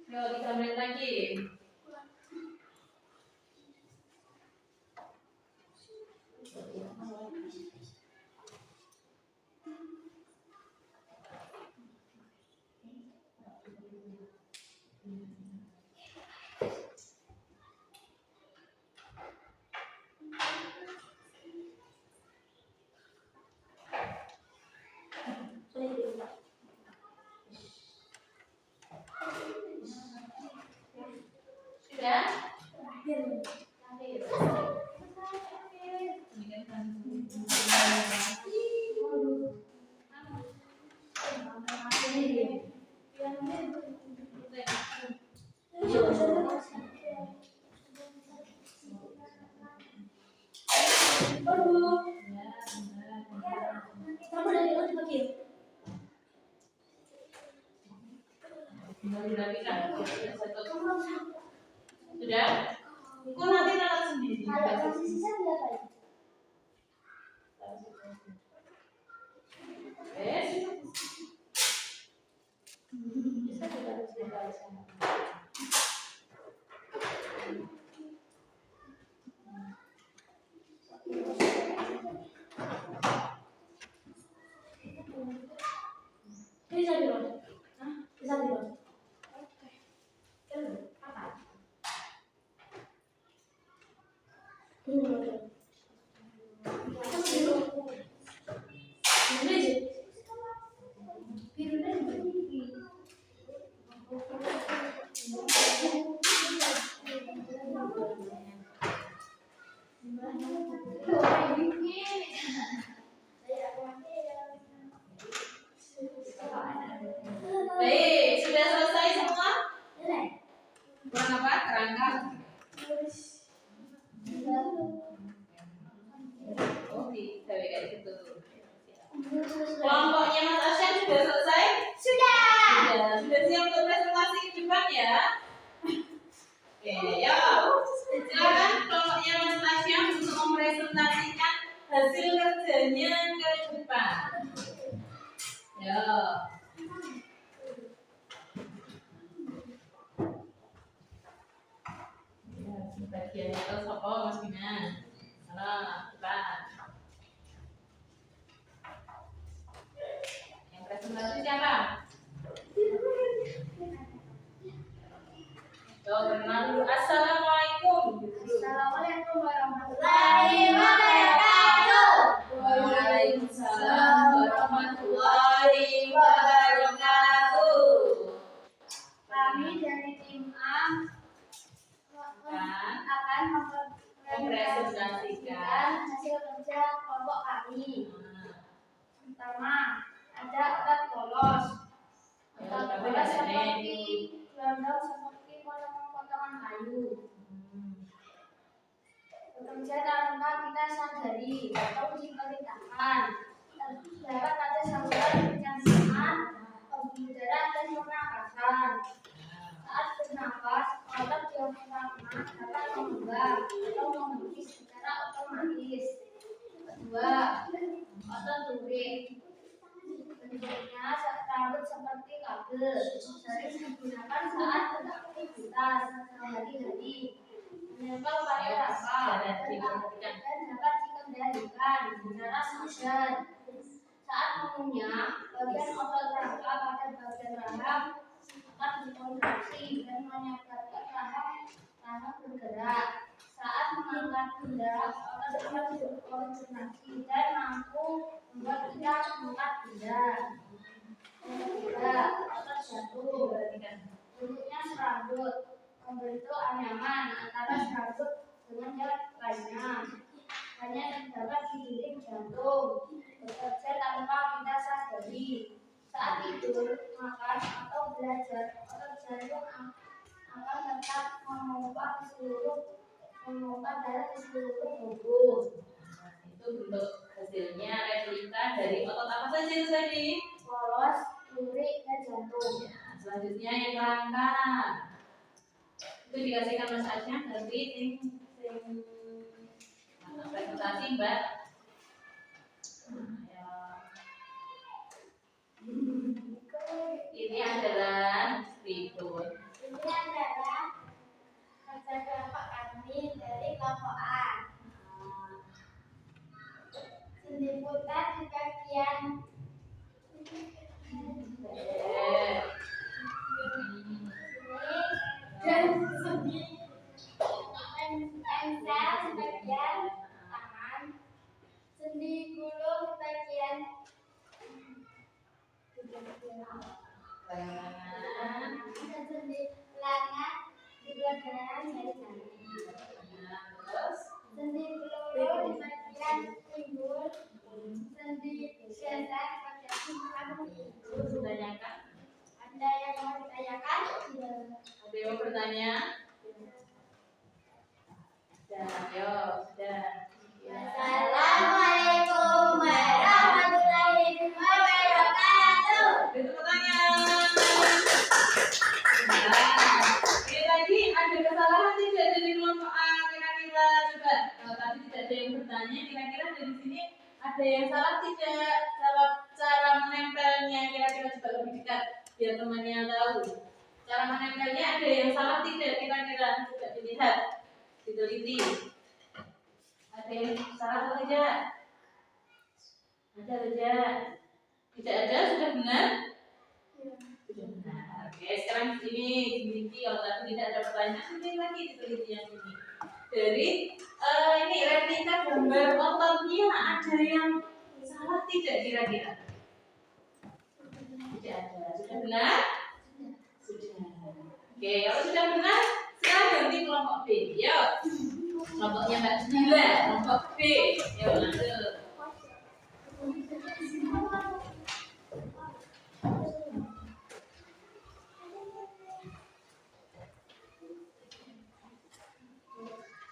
Yuk, 3 menit lagi. Sudah? Sudah? Kok nanti lewat sendiri? Bisa kita harus dibalik sana. Bisa dulu. Bisa dulu. Apa? Baik, sudah selesai semua? Kurang apa? Kerangka? Oh, kayak gitu. Kelompoknya Mas Asyam sudah selesai? Sudah. ya. Oke, ya. Silakan kelompoknya Mas Asyam untuk mempresentasikan hasil kerjanya ke depan. Ya. Bagiannya itu sopo Mas Bima. Halo, depan. Yang presentasi siapa? Kenal dulu. Assalamualaikum. Assalamualaikum warahmatullahi wabarakatuh. Waalaikumsalam warahmatullahi wabarakatuh. Kami dari tim A akan mempresentasikan hasil kerja kelompok kami. Pertama, ada otot polos. Otot polos seperti gelondong seperti potongan kayu. Bekerja tanpa kita sadari atau diperintahkan. Terdapat pada saluran pencernaan, pembuluh darah dan pernapasan. Saat bernapas, otot diafragma dapat mengembang atau menghembus secara otomatis. Kedua, otot duri. Bentuknya rambut seperti kabel, sering digunakan saat beraktivitas sehari-hari. Menempel pada rangka dan dapat dikendalikan secara sadar. Saat mengunyah, bagian otot rangka pada bagian rahang akan dikontraksi dan menyebabkan rahang bergerak. Saat mengangkat benda, otot akan berkontraksi dan mampu membuat kita mengangkat benda. Yang ketiga, otot jantung. Bentuknya serabut, membentuk anyaman antara serabut dengan yang lainnya. Hanya terdapat di dinding jantung, bekerja tanpa kita sadari. Saat tidur, makan, atau belajar, otot jantung akan tetap memompa darah ke seluruh tubuh. Itu bentuk hasilnya replika dari otot apa saja itu tadi? Polos, duri, dan jantung. Selanjutnya yang rangka. Itu dikasihkan Mas Asyam nanti presentasi Mbak. Ini adalah berikut. Ini adalah kerja kelompok kami dari kelompok A. Liputan di bagian dan segi engsel sebagian tangan, sendi gulung sebagian dan sendi lengan di bagian jari-jari. Sendi peluru di bagian pinggul, sendi geser pada simpang itu. Ditanyakan? Ada yang mau ditanyakan? Ada yang mau bertanya? Ayo, sudah. Assalamualaikum warahmatullahi wabarakatuh. Itu pertanyaan. Nah, ini tadi ada kesalahan tidak dari kelompok A kira-kira coba. Kalau tadi tidak ada yang bertanya, kira-kira dari sini ada yang salah tidak dalam cara menempelnya, kira-kira coba lebih dekat biar temannya tahu. Cara menempelnya ada yang salah tidak kira-kira coba dilihat, diteliti. Ada yang salah atau tidak? Ada tidak? Tidak ada, sudah benar? Sudah benar. Oke, sekarang di sini diteliti. Kalau tadi tidak ada pertanyaan, ini lagi diteliti yang ini. Dari ini replika gambar ototnya ada yang salah tidak kira-kira? Tidak ada. Sudah benar? Sudah. Oke, kalau sudah benar, sekarang ganti kelompok B. Yuk. Kelompoknya Mbak Nila, kelompok B. Yuk, lanjut.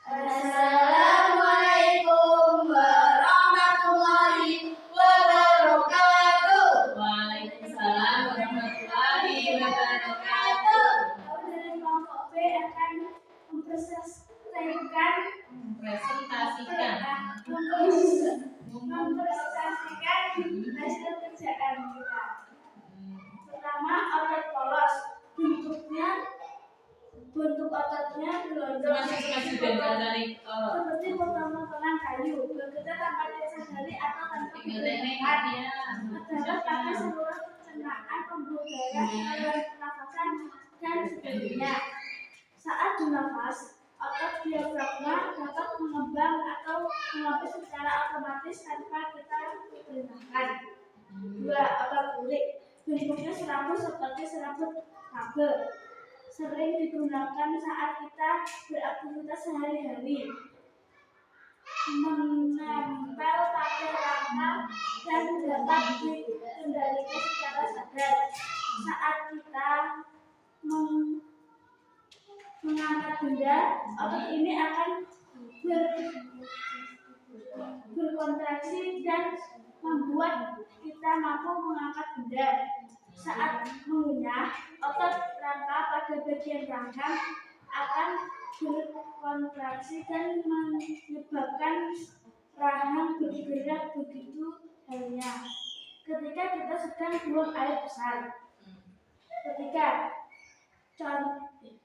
Assalamualaikum warahmatullahi wabarakatuh. Waalaikumsalam warahmatullahi wabarakatuh. dan kancane seperti potongan kayu, bekerja tanpa disadari atau tanpa diperintahkan. Terdapat pada saluran pencernaan, pembuluh darah, saluran pernafasan, dan sebagainya. Saat bernafas, otot diafragma dapat mengembang atau menghapus secara otomatis tanpa kita perintahkan. 2. Otot kulit. Bentuknya serabut seperti serabut kabel. Sering digunakan saat kita beraktivitas sehari-hari. Menempel pada rangka dan dapat dikendalikan secara sadar. Saat kita mengangkat benda, otot ini akan berkontraksi dan membuat kita mampu mengangkat benda. Saat mengunyah, otot rangka pada bagian rahang akan berkontraksi dan menyebabkan rahang bergerak, begitu halnya ketika kita sedang buang air besar. Ketiga,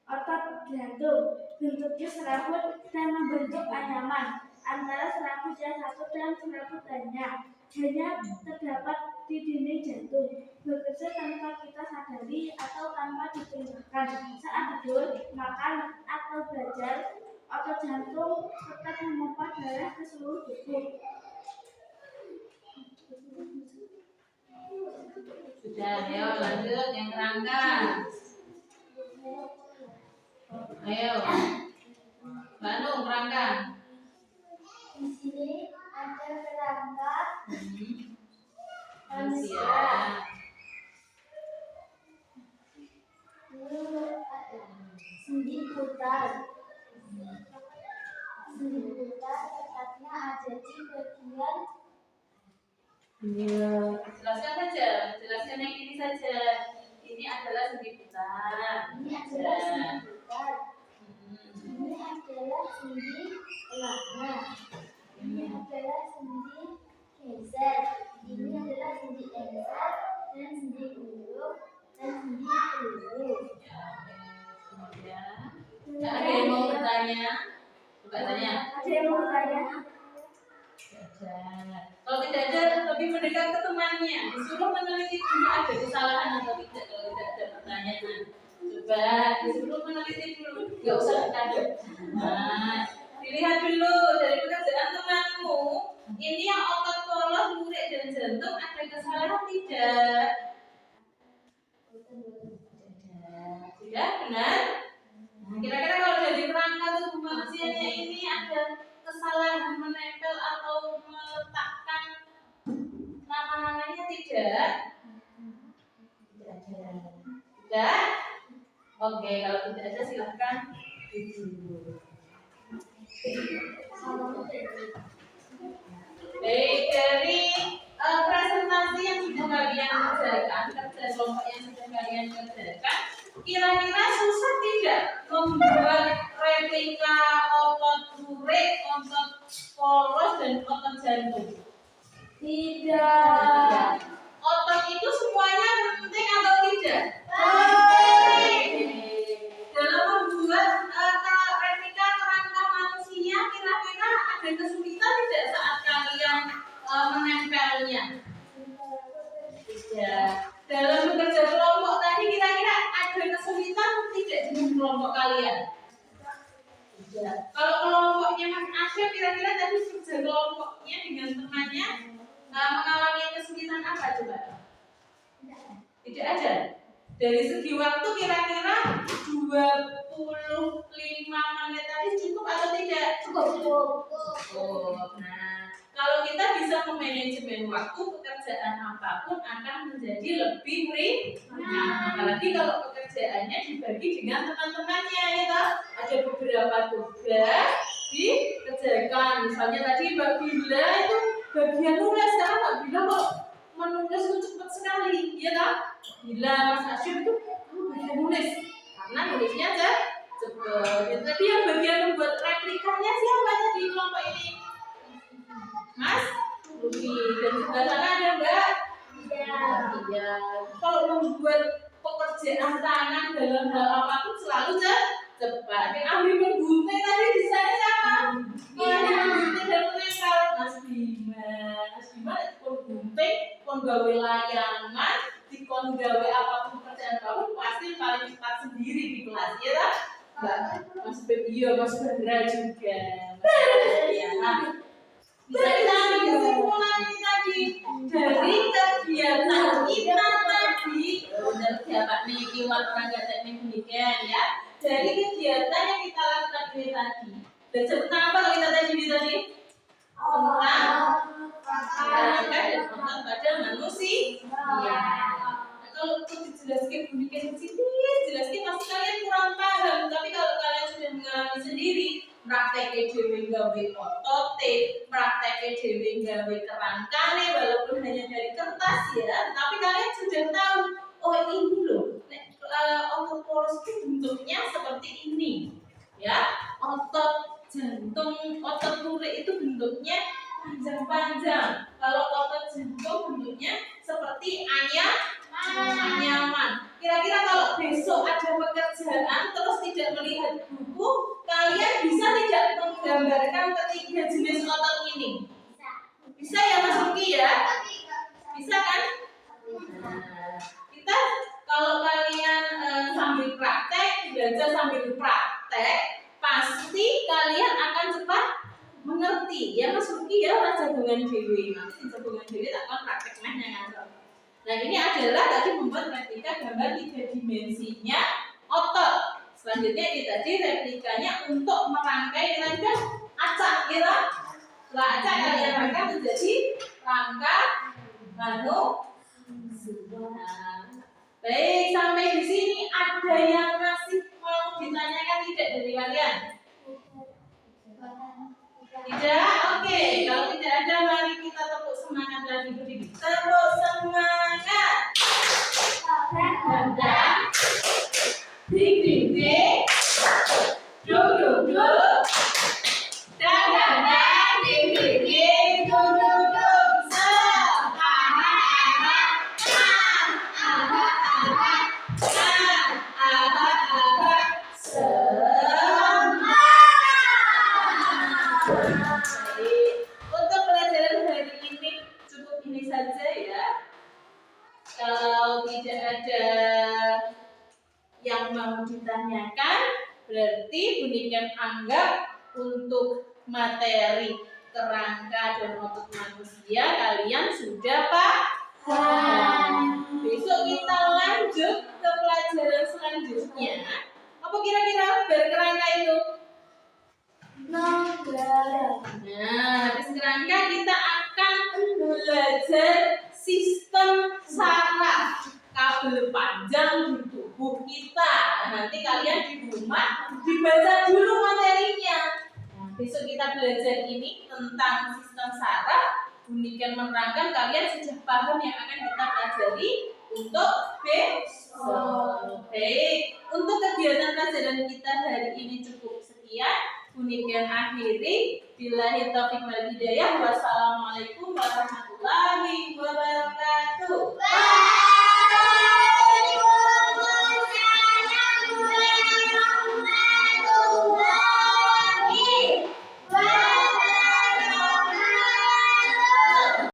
otot jantung. Bentuknya serabut dan membentuk anyaman antara serabut yang satu dan serabut lainnya. Hanya terdapat di dinding jantung, bekerja tanpa kita sadari atau tanpa diperintahkan. Saat tidur, makan, atau belajar, otot jantung tetap memompa darah ke seluruh tubuh. Sudah, ayo lanjut yang kerangka. Ayo, Bandung kerangka. Di sini ada kerangka manusia. Sendi putar. Sendi putar letaknya ada di bagian. Iya, jelaskan saja. Jelaskan yang ini saja. Ini adalah sendi putar. Ini adalah sendi putar. Ini adalah sendi pelana. Ini adalah sendi geser. Ini adalah sendi engsel dan sendi ulung dan sendi peluru. Ya. Ada yang mau bertanya? Coba tanya. Ada yang mau bertanya? Kalau tidak ada, lebih mendekat ke temannya. Disuruh meneliti dulu ada kesalahan atau tidak. Kalau tidak ada pertanyaan, coba disuruh meneliti dulu. Gak usah ditanya. Nah, dilihat dulu dari pekerjaan temanmu. Ini yang otot polos, murid dan jantung ada kesalahan tidak? Tidak, benar? Nah, kira-kira kalau jadi kerangka tubuh manusianya ini ada kesalahan menempel atau meletakkan nama-namanya tidak? Tidak ada. Tidak? Oke, kalau tidak ada silahkan duduk. Baik, dari presentasi yang sudah kalian kerjakan, kerja kelompok yang sudah kalian kerjakan, kira-kira susah tidak membuat replika otot murid, otot polos, dan otot jantung? Tidak. Otot itu semuanya penting atau tidak? Penting. Dalam membuat replika kerangka manusia, kira-kira ada kesulitan tidak saat kalian menempelnya? Tidak. Dalam bekerja kelompok tadi, kira-kira ada kesulitan tidak di kelompok kalian? Tidak. Kalau kelompoknya Mas Asyaf, kira-kira tadi kerja kelompoknya dengan temannya mengalami kesulitan apa coba? Tidak ada. Dari segi waktu kira-kira 25 menit tadi cukup atau tidak? Cukup. Nah, kalau kita bisa memanajemen waktu, pekerjaan apapun akan menjadi lebih ringan. Apalagi kalau pekerjaannya dibagi dengan teman-temannya, ya toh? Ada beberapa tugas dikerjakan. Misalnya tadi Mbak Bila itu bagian nulis, karena Mbak Bila kok menulis itu cepat sekali, ya toh? Bila Mas Asyik itu bagian nulis, karena nulisnya aja cepat. Tadi yang bagian membuat replikanya siapa tadi kelompok ini? Mas Ruby, dan sebelah sana ada Mbak? Iya. Kalau membuat pekerjaan tangan dalam hal apapun selalu cepat. Cepat. Yang ahli menggunting tadi desainnya siapa? Ahli menggunting dan menempel. Mas Bima. Mas Bima pun gunting, pun gawe layangan, dikon gawe apapun pekerjaan kamu pasti paling cepat sendiri di kelas ya tak? Mas Bim, iya Mas Bara juga. Ya. Bisa kita ambil kesimpulannya tadi dari kegiatan kita tadi. Benar ya Pak Niki warna teknik pendidikan ya. Dari kegiatan yang kita lakukan ini tadi. Dan tentang apa kalau kita tadi tadi? Tentang dan tentang pada manusia. Ya. Kalau itu dijelaskan pendidikan sendiri, jelaskan pasti kalian kurang paham. Tapi kalau kalian sudah mengalami sendiri, prakteknya dewe gawe otot, prakteknya dewe gawe kerangkane, walaupun hanya dari kertas ya, tapi kalian sudah tahu, oh ini loh, otot poros itu bentuknya seperti ini, ya. Otot jantung, otot lurik itu bentuknya panjang-panjang. Kalau otot jantung bentuknya seperti anyaman. Kira-kira kalau besok ada pekerjaan terus tidak melihat buku, kalian bisa tidak menggambarkan ketiga jenis otot ini? Bisa ya Mas Luki ya? Bisa kan? Nah, kita kalau kalian sambil praktek, belajar sambil praktek, pasti kalian akan cepat mengerti. Ya Mas Luki ya, Raja Jagungan Dewi. Nanti Jagungan Dewi akan praktek mainnya ngantor. Nah ini adalah tadi membuat replika gambar 3 dimensinya otot. Selanjutnya ini tadi replikanya untuk merangkai rangka acak ya. Setelah acak kalian rangkai menjadi rangka manusia. Baik, sampai di sini ada yang masih mau ditanyakan tidak dari kalian? Tidak? Oke, kalau tidak ada mari kita tepuk semangat lagi berdiri. Tepuk semangat. Dan ding ding ding. Duk duk duk. Dan ding ding ding. Duk duk duk. Untuk pelajaran hari ini cukup ini saja ya. Kalau tidak ada yang mau ditanyakan, berarti Bunikan anggap untuk materi kerangka dan otot manusia kalian sudah paham. Besok kita lanjut ke pelajaran selanjutnya. Apa kira-kira berkerangka itu? Nah, habis kerangka kita akan belajar sistem saraf kabel panjang di tubuh kita. Nanti kalian di rumah dibaca dulu materinya. Nah, besok kita belajar ini tentang sistem saraf. Bunikan menerangkan kalian sudah paham yang akan kita pelajari untuk besok. Baik, untuk kegiatan pelajaran kita hari ini cukup sekian. Bunikan akhiri. Billahi taufiq wal hidayah. Wassalamualaikum warahmatullahi